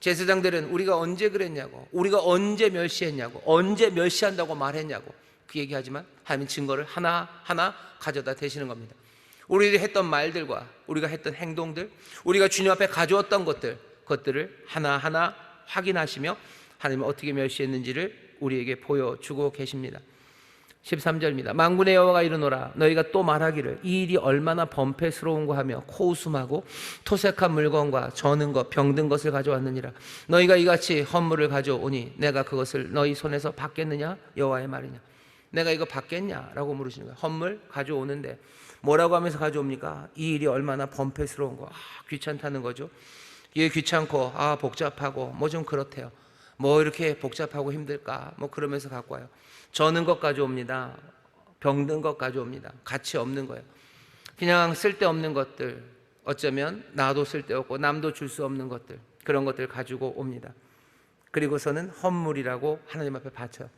제사장들은 우리가 언제 그랬냐고, 우리가 언제 멸시했냐고, 언제 멸시한다고 말했냐고 그 얘기하지만 하나님은 증거를 하나하나 가져다 대시는 겁니다. 우리들이 했던 말들과 우리가 했던 행동들, 우리가 주님 앞에 가져왔던 그것들을 하나하나 확인하시며 하나님은 어떻게 멸시했는지를 우리에게 보여주고 계십니다. 13절입니다. 만군의 여호와가 이르노라 너희가 또 말하기를 이 일이 얼마나 범패스러운고 하며 코웃음하고 토색한 물건과 저는 것 병든 것을 가져왔느니라. 너희가 이같이 헌물을 가져오니 내가 그것을 너희 손에서 받겠느냐 여호와의 말이냐. 내가 이거 받겠냐라고 물으시는 거예요. 헌물 가져오는데 뭐라고 하면서 가져옵니까? 이 일이 얼마나 범패스러운 거. 귀찮다는 거죠. 이게 귀찮고 복잡하고 뭐 좀 그렇대요. 뭐 이렇게 복잡하고 힘들까 뭐 그러면서 갖고 와요. 저는 것 가져옵니다. 병든 것 가져옵니다. 가치 없는 거예요. 그냥 쓸데없는 것들, 어쩌면 나도 쓸데없고 남도 줄 수 없는 것들, 그런 것들 가지고 옵니다. 그리고서는 헌물이라고 하나님 앞에 바쳐요.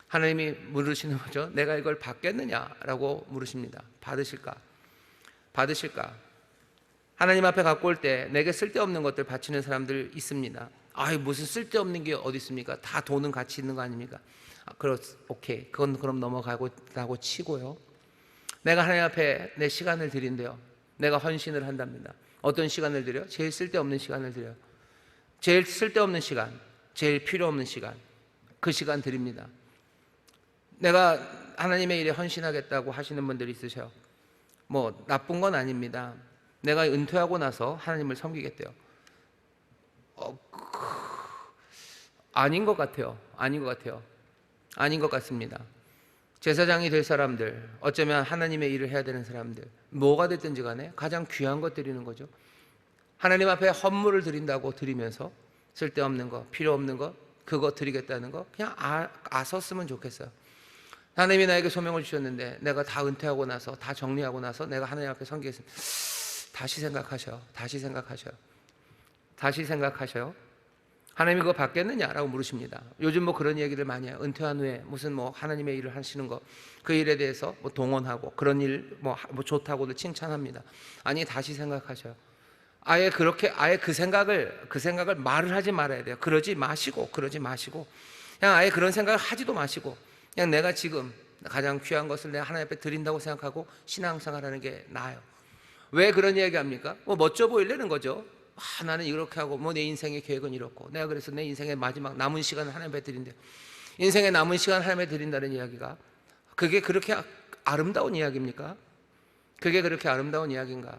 하나님이 물으시는 거죠. 내가 이걸 받겠느냐라고 물으십니다. 받으실까? 받으실까? 하나님 앞에 갖고 올 때 내게 쓸데없는 것들 바치는 사람들 있습니다. 무슨 쓸데없는 게 어디 있습니까? 다 돈은 가치 있는 거 아닙니까? 오케이. 그건 그럼 넘어가고 치고요. 내가 하나님 앞에 내 시간을 드린대요. 내가 헌신을 한답니다. 어떤 시간을 드려? 제일 쓸데없는 시간을 드려요. 제일 쓸데없는 시간, 제일 필요 없는 시간, 그 시간 드립니다. 내가 하나님의 일에 헌신하겠다고 하시는 분들이 있으셔요. 뭐 나쁜 건 아닙니다. 내가 은퇴하고 나서 하나님을 섬기겠대요. 아닌 것 같아요. 아닌 것 같아요. 아닌 것 같습니다. 제사장이 될 사람들, 어쩌면 하나님의 일을 해야 되는 사람들, 뭐가 됐든지 간에 가장 귀한 것 드리는 거죠. 하나님 앞에 헌물을 드린다고 드리면서 쓸데없는 거, 필요 없는 거, 그거 드리겠다는 거 그냥 썼으면 좋겠어요. 하나님이 나에게 소명을 주셨는데 내가 다 은퇴하고 나서 다 정리하고 나서 내가 하나님 앞에 섬기겠습니다. 다시 생각하셔요. 다시 생각하셔요. 다시 생각하셔요. 하나님이 그거 받겠느냐라고 물으십니다. 요즘 뭐 그런 얘기들 많이 해요. 은퇴한 후에 무슨 뭐 하나님의 일을 하시는 거, 그 일에 대해서 뭐 동원하고 그런 일 뭐 좋다고도 칭찬합니다. 아니 다시 생각하셔요. 아예 그 생각을 말을 하지 말아야 돼요. 그러지 마시고 그냥 아예 그런 생각을 하지도 마시고 그냥 내가 지금 가장 귀한 것을 내가 하나님 앞에 드린다고 생각하고 신앙생활하는 게 나아요. 왜 그런 이야기합니까? 뭐 멋져 보이려는 거죠. 나는 이렇게 하고 뭐 내 인생의 계획은 이렇고 내가 그래서 내 인생의 마지막 남은 시간을 하나님 앞에 드린대요. 인생의 남은 시간 하나님 앞에 드린다는 이야기가 그게 그렇게 아름다운 이야기입니까? 그게 그렇게 아름다운 이야기인가?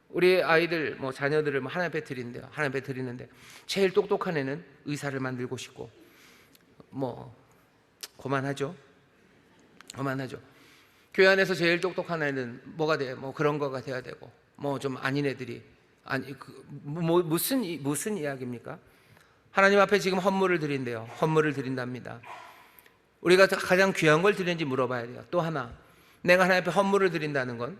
우리 아이들 뭐 자녀들을 하나님 앞에 드린대요. 하나님 앞에 드리는데 제일 똑똑한 애는 의사를 만들고 싶고 뭐 그만하죠. 교회 안에서 제일 똑똑한 애는 뭐가 돼? 뭐 그런 거가 돼야 되고 뭐 좀 아닌 애들이 무슨 이야기입니까? 하나님 앞에 지금 헌물을 드린대요. 헌물을 드린답니다. 우리가 가장 귀한 걸 드리는지 물어봐야 돼요. 또 하나, 내가 하나님 앞에 헌물을 드린다는 건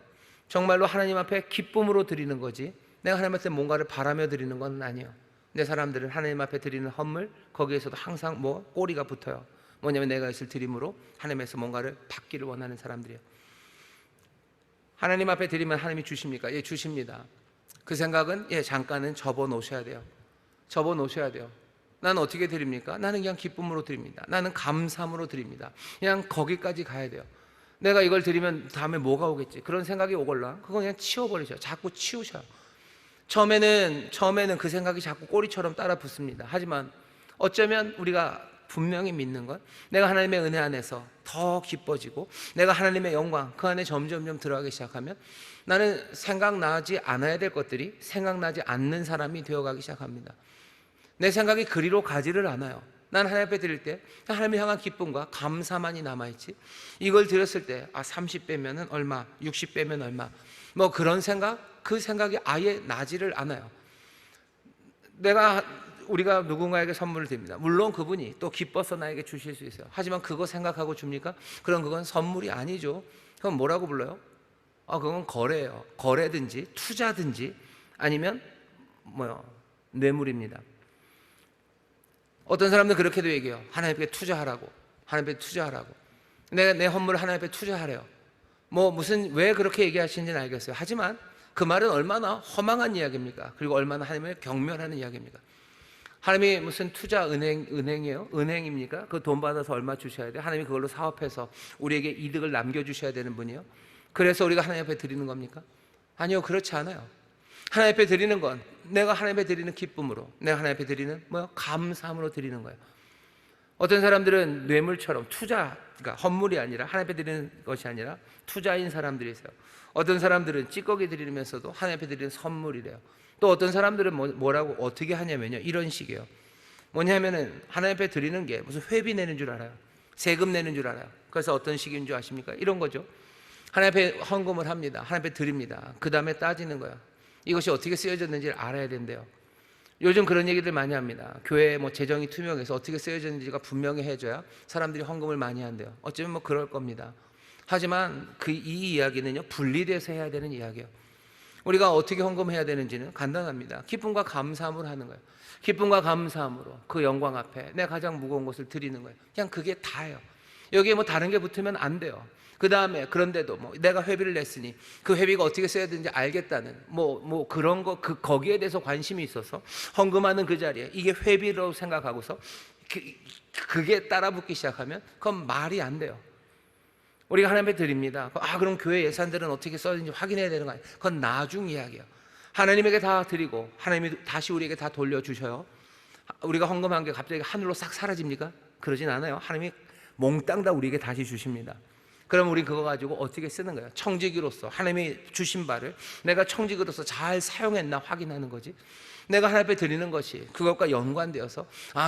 정말로 하나님 앞에 기쁨으로 드리는 거지 내가 하나님 앞에 뭔가를 바라며 드리는 건 아니에요. 내 사람들은 하나님 앞에 드리는 헌물 거기에서도 항상 뭐 꼬리가 붙어요. 뭐냐면 내가 있을 드림으로 하나님에서 뭔가를 받기를 원하는 사람들이에요. 하나님 앞에 드리면 하나님이 주십니까? 예, 주십니다. 그 생각은 잠깐은 접어놓으셔야 돼요. 나는 어떻게 드립니까? 나는 그냥 기쁨으로 드립니다. 나는 감사함으로 드립니다. 그냥 거기까지 가야 돼요. 내가 이걸 드리면 다음에 뭐가 오겠지? 그런 생각이 오걸라 그건 그냥 치워버리셔요. 자꾸 치우셔요. 처음에는 그 생각이 자꾸 꼬리처럼 따라 붙습니다. 하지만 어쩌면 우리가 분명히 믿는 건 내가 하나님의 은혜 안에서 더 기뻐지고 내가 하나님의 영광 그 안에 점점 들어가기 시작하면 나는 생각나지 않아야 될 것들이 생각나지 않는 사람이 되어가기 시작합니다. 내 생각이 그리로 가지를 않아요. 난 하나님 앞에 드릴 때 하나님을 향한 기쁨과 감사만이 남아있지 이걸 드렸을 때 30배면 얼마 60배면 얼마 뭐 그런 생각 그 생각이 아예 나지를 않아요. 우리가 누군가에게 선물을 드립니다. 물론 그분이 또 기뻐서 나에게 주실 수 있어요. 하지만 그거 생각하고 줍니까? 그건 선물이 아니죠. 그건 뭐라고 불러요? 그건 거래예요. 거래든지 투자든지 아니면 뇌물입니다. 어떤 사람들은 그렇게도 얘기해요. 하나님께 투자하라고. 내가 내 헌물을 하나님 앞에 투자하래요. 왜 그렇게 얘기하시는지는 알겠어요. 하지만 그 말은 얼마나 허망한 이야기입니까? 그리고 얼마나 하나님을 경멸하는 이야기입니까? 하나님이 무슨 투자 은행이에요? 은행입니까? 그 돈 받아서 얼마 주셔야 돼요? 하나님이 그걸로 사업해서 우리에게 이득을 남겨주셔야 되는 분이에요? 그래서 우리가 하나님 앞에 드리는 겁니까? 아니요, 그렇지 않아요. 하나님 앞에 드리는 건 내가 하나님 앞에 드리는 기쁨으로 내가 하나님 앞에 드리는 감사함으로 드리는 거예요. 어떤 사람들은 뇌물처럼 투자, 그러니까 헌물이 아니라 하나님 앞에 드리는 것이 아니라 투자인 사람들이세요. 어떤 사람들은 찌꺼기 드리면서도 하나님 앞에 드리는 선물이래요. 또 어떤 사람들은 뭐라고 어떻게 하냐면요, 이런 식이에요. 뭐냐면은 하나님 앞에 드리는 게 무슨 회비 내는 줄 알아요. 세금 내는 줄 알아요. 그래서 어떤 식인 줄 아십니까? 이런 거죠. 하나님 앞에 헌금을 합니다. 하나님 앞에 드립니다. 그 다음에 따지는 거예요. 이것이 어떻게 쓰여졌는지를 알아야 된대요. 요즘 그런 얘기들 많이 합니다. 교회 재정이 투명해서 어떻게 쓰여졌는지가 분명히 해줘야 사람들이 헌금을 많이 한대요. 어쩌면 그럴 겁니다. 하지만 이 이야기는요, 분리돼서 해야 되는 이야기예요. 우리가 어떻게 헌금해야 되는지는 간단합니다. 기쁨과 감사함으로 하는 거예요. 기쁨과 감사함으로 그 영광 앞에 내 가장 무거운 것을 드리는 거예요. 그냥 그게 다예요. 여기에 다른 게 붙으면 안 돼요. 그 다음에 그런데도 내가 회비를 냈으니 그 회비가 어떻게 써야 되는지 알겠다는 그런 거, 거기에 대해서 관심이 있어서 헌금하는 그 자리에 이게 회비라고 생각하고서 그게 따라붙기 시작하면 그건 말이 안 돼요. 우리가 하나님께 드립니다. 그럼 교회 예산들은 어떻게 써야되는지 확인해야 되는 거 아니에요? 그건 나중 이야기예요. 하나님에게 다 드리고 하나님이 다시 우리에게 다 돌려주셔요. 우리가 헌금한 게 갑자기 하늘로 싹 사라집니까? 그러진 않아요. 하나님이 몽땅 다 우리에게 다시 주십니다. 그럼 우리 그거 가지고 어떻게 쓰는 거예요? 청지기로서 하나님이 주신 바를 내가 청지기로서 잘 사용했나 확인하는 거지. 내가 하나님 앞에 드리는 것이 그것과 연관되어서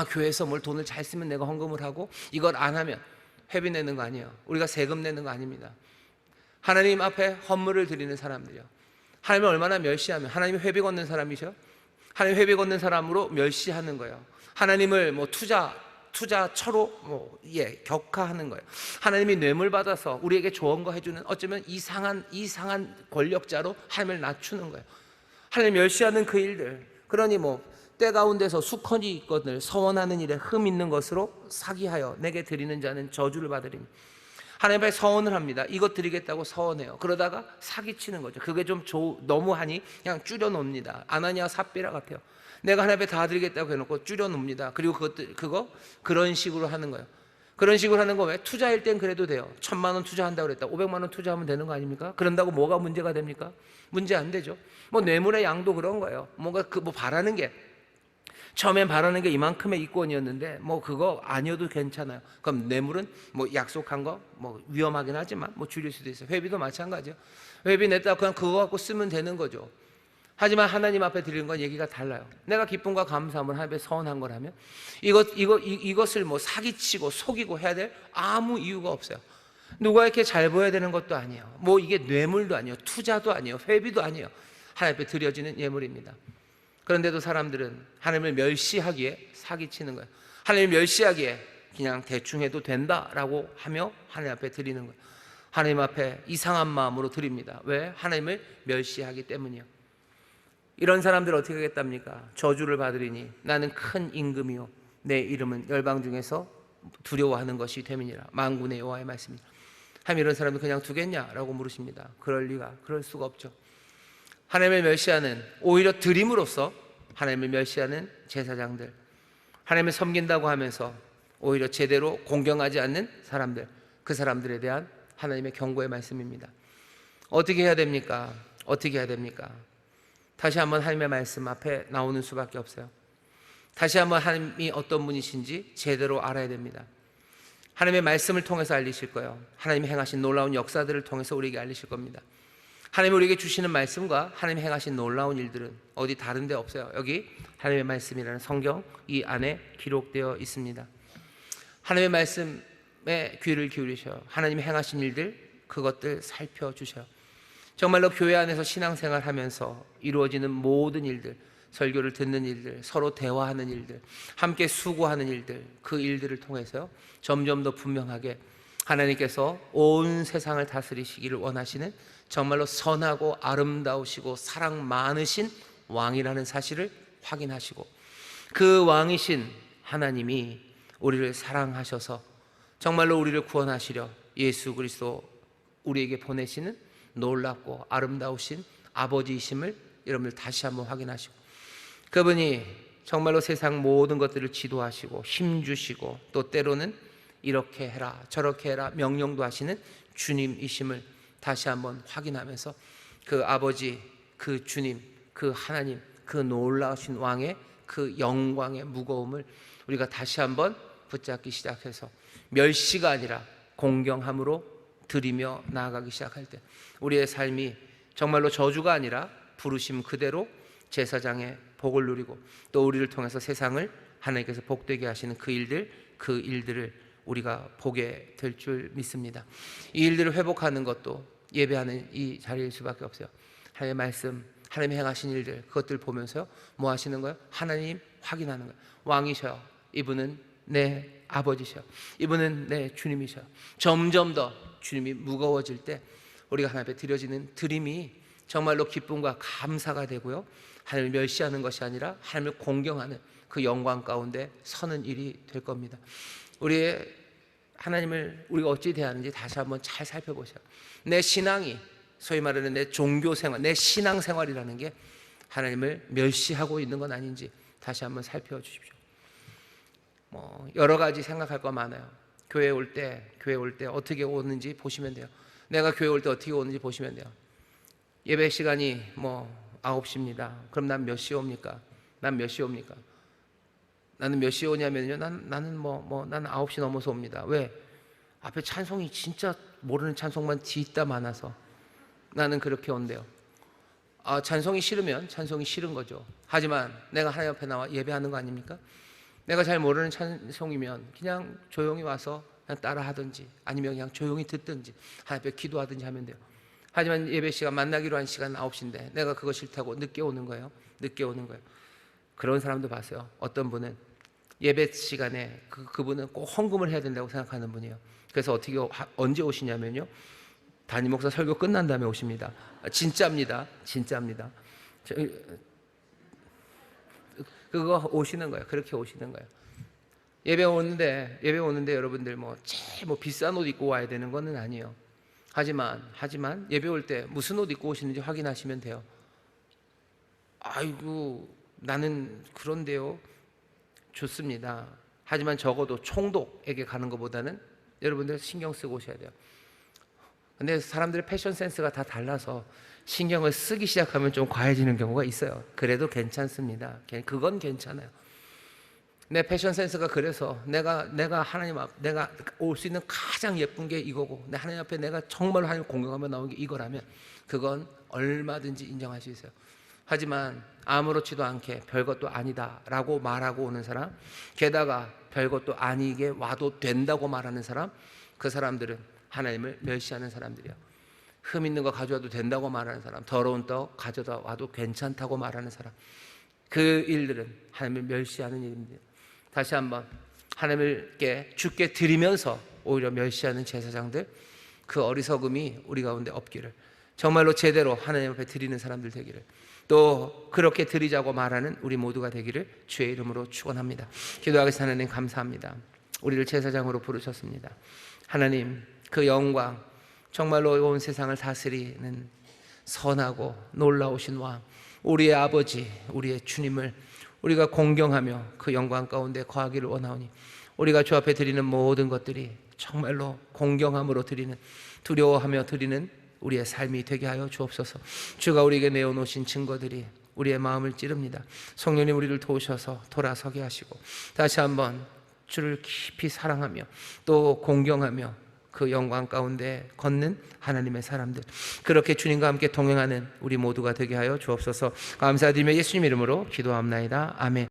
교회에서 돈을 잘 쓰면 내가 헌금을 하고 이걸 안 하면 회비 내는 거 아니에요. 우리가 세금 내는 거 아닙니다. 하나님 앞에 헌물을 드리는 사람들이요, 하나님을 얼마나 멸시하면, 하나님이 회비 걷는 사람이셔? 하나님 회비 걷는 사람으로 멸시하는 거예요. 하나님을 투자처로 격하하는 거예요. 하나님이 뇌물 받아서 우리에게 좋은 거 해주는 어쩌면 이상한 권력자로 하나님을 낮추는 거예요. 하나님 멸시하는 그 일들, 그러니 때 가운데서 수컨이 있거늘 서원하는 일에 흠 있는 것으로 사기하여 내게 드리는 자는 저주를 받으리니. 하나님 앞에 서원을 합니다. 이것 드리겠다고 서원해요. 그러다가 사기치는 거죠. 그게 좀 너무하니 그냥 줄여놓습니다. 아나니아 삽비라 같아요. 내가 하나님 앞에 다 드리겠다고 해놓고 줄여놓습니다. 그리고 그런 식으로 하는 거예요. 그런 식으로 하는 거 왜? 투자일 땐 그래도 돼요. 1,000만 원 투자한다고 그랬다. 500만 원 투자하면 되는 거 아닙니까? 그런다고 뭐가 문제가 됩니까? 문제 안 되죠. 뇌물의 양도 그런 거예요. 뭔가 바라는 게, 처음엔 바라는 게 이만큼의 이권이었는데 그거 아니어도 괜찮아요. 그럼 뇌물은 약속한 거 위험하긴 하지만 줄일 수도 있어요. 회비도 마찬가지예요. 회비 냈다 그냥 그거 갖고 쓰면 되는 거죠. 하지만 하나님 앞에 드리는 건 얘기가 달라요. 내가 기쁨과 감사함을 하나님께 서원한 거라면 이것을 사기치고 속이고 해야 될 아무 이유가 없어요. 누가 이렇게 잘 보여야 되는 것도 아니에요. 이게 뇌물도 아니에요. 투자도 아니에요. 회비도 아니에요. 하나님 앞에 드려지는 예물입니다. 그런데도 사람들은 하나님을 멸시하기에 사기치는 거예요. 하나님을 멸시하기에 그냥 대충 해도 된다라고 하며 하나님 앞에 드리는 거예요. 하나님 앞에 이상한 마음으로 드립니다. 왜? 하나님을 멸시하기 때문이요. 이런 사람들 어떻게 하겠답니까? 저주를 받으리니 나는 큰 임금이요 내 이름은 열방 중에서 두려워하는 것이 됨이니라. 만군의 여호와의 말씀입니다. 하나님, 이런 사람을 그냥 두겠냐라고 물으십니다. 그럴 수가 없죠. 하나님을 멸시하는, 오히려 드림으로써 하나님을 멸시하는 제사장들, 하나님을 섬긴다고 하면서 오히려 제대로 공경하지 않는 사람들, 그 사람들에 대한 하나님의 경고의 말씀입니다. 어떻게 해야 됩니까? 어떻게 해야 됩니까? 다시 한번 하나님의 말씀 앞에 나오는 수밖에 없어요. 다시 한번 하나님이 어떤 분이신지 제대로 알아야 됩니다. 하나님의 말씀을 통해서 알리실 거예요. 하나님이 행하신 놀라운 역사들을 통해서 우리에게 알리실 겁니다. 하나님이 우리에게 주시는 말씀과 하나님이 행하신 놀라운 일들은 어디 다른 데 없어요. 여기 하나님의 말씀이라는 성경 이 안에 기록되어 있습니다. 하나님의 말씀에 귀를 기울이셔요. 하나님이 행하신 일들, 그것들 살펴주셔요. 정말로 교회 안에서 신앙생활 하면서 이루어지는 모든 일들, 설교를 듣는 일들, 서로 대화하는 일들, 함께 수고하는 일들, 그 일들을 통해서요, 점점 더 분명하게 하나님께서 온 세상을 다스리시기를 원하시는 정말로 선하고 아름다우시고 사랑 많으신 왕이라는 사실을 확인하시고, 그 왕이신 하나님이 우리를 사랑하셔서 정말로 우리를 구원하시려 예수 그리스도 우리에게 보내시는 놀랍고 아름다우신 아버지이심을 여러분들 다시 한번 확인하시고, 그분이 정말로 세상 모든 것들을 지도하시고 힘주시고 또 때로는 이렇게 해라 저렇게 해라 명령도 하시는 주님이심을 다시 한번 확인하면서 그 아버지, 그 주님, 그 하나님, 그 놀라우신 왕의 그 영광의 무거움을 우리가 다시 한번 붙잡기 시작해서 멸시가 아니라 공경함으로 드리며 나아가기 시작할 때 우리의 삶이 정말로 저주가 아니라 부르심 그대로 제사장의 복을 누리고 또 우리를 통해서 세상을 하나님께서 복되게 하시는 그 일들을 우리가 보게 될 줄 믿습니다. 이 일들을 회복하는 것도 예배하는 이 자리일 수밖에 없어요. 하나님의 말씀, 하나님이 행하신 일들, 그것들 보면서요 뭐 하시는 거예요? 하나님 확인하는 거예요. 왕이셔요. 이분은 내 아버지셔요. 이분은 내 주님이셔요. 점점 더 주님이 무거워질 때 우리가 하나님 앞에 드려지는 드림이 정말로 기쁨과 감사가 되고요, 하나님을 멸시하는 것이 아니라 하나님을 공경하는 그 영광 가운데 서는 일이 될 겁니다. 우리의 하나님을 우리가 어찌 대하는지 다시 한번 잘 살펴보세요. 내 신앙이, 소위 말하는 내 종교생활, 내 신앙생활이라는 게 하나님을 멸시하고 있는 건 아닌지 다시 한번 살펴주십시오. 여러 가지 생각할 거 많아요. 교회 올 때 어떻게 오는지 보시면 돼요. 내가 교회 올 때 어떻게 오는지 보시면 돼요. 예배 시간이 9시입니다. 그럼 난 몇 시에 옵니까? 난 몇 시에 옵니까? 나는 몇 시에 오냐면요, 나는 나는 9시 넘어서 옵니다. 왜? 앞에 찬송이 진짜 모르는 찬송만 뒤있다 많아서 나는 그렇게 온대요. 찬송이 싫으면 찬송이 싫은 거죠. 하지만 내가 하나님 앞에 나와 예배하는 거 아닙니까? 내가 잘 모르는 찬송이면 그냥 조용히 와서 그냥 따라 하든지 아니면 그냥 조용히 듣든지 하나님 앞에 기도하든지 하면 돼요. 하지만 예배 시간, 만나기로 한 시간 9시인데 내가 그거 싫다고 늦게 오는 거예요. 그런 사람도 봤어요. 어떤 분은 예배 시간에 그분은 꼭 헌금을 해야 된다고 생각하는 분이에요. 그래서 언제 오시냐면요, 담임 목사 설교 끝난 다음에 오십니다. 진짜입니다. 그거 오시는 거예요. 그렇게 오시는 거예요. 예배 오는데 여러분들 제일 비싼 옷 입고 와야 되는 거는 아니에요. 하지만 예배 올 때 무슨 옷 입고 오시는지 확인하시면 돼요. 아이고 나는 그런데요. 좋습니다. 하지만 적어도 총독에게 가는 것보다는 여러분들 신경 쓰고 오셔야 돼요. 근데 사람들의 패션 센스가 다 달라서 신경을 쓰기 시작하면 좀 과해지는 경우가 있어요. 그래도 괜찮습니다. 그건 괜찮아요. 내 패션 센스가 그래서 내가 하나님 앞, 내가 올 수 있는 가장 예쁜 게 이거고, 내 하나님 앞에 내가 정말 하나님 공경하며 나온 게 이거라면 그건 얼마든지 인정할 수 있어요. 하지만 아무렇지도 않게 별것도 아니다라고 말하고 오는 사람, 게다가 별것도 아니게 와도 된다고 말하는 사람, 그 사람들은 하나님을 멸시하는 사람들이에요. 흠 있는 거 가져와도 된다고 말하는 사람, 더러운 떡 가져다 와도 괜찮다고 말하는 사람, 그 일들은 하나님을 멸시하는 일입니다. 다시 한번 하나님께 주께 드리면서 오히려 멸시하는 제사장들, 그 어리석음이 우리 가운데 없기를, 정말로 제대로 하나님 앞에 드리는 사람들 되기를, 또 그렇게 드리자고 말하는 우리 모두가 되기를 주의 이름으로 축원합니다. 기도하겠습니다. 하나님 감사합니다. 우리를 제사장으로 부르셨습니다. 하나님, 그 영광, 정말로 온 세상을 다스리는 선하고 놀라우신 왕, 우리의 아버지, 우리의 주님을 우리가 공경하며 그 영광 가운데 거하기를 원하오니, 우리가 주 앞에 드리는 모든 것들이 정말로 공경함으로 드리는, 두려워하며 드리는 우리의 삶이 되게 하여 주옵소서. 주가 우리에게 내어놓으신 증거들이 우리의 마음을 찌릅니다. 성령님, 우리를 도우셔서 돌아서게 하시고 다시 한번 주를 깊이 사랑하며 또 공경하며 그 영광 가운데 걷는 하나님의 사람들, 그렇게 주님과 함께 동행하는 우리 모두가 되게 하여 주옵소서. 감사드리며 예수님 이름으로 기도합나이다. 아멘.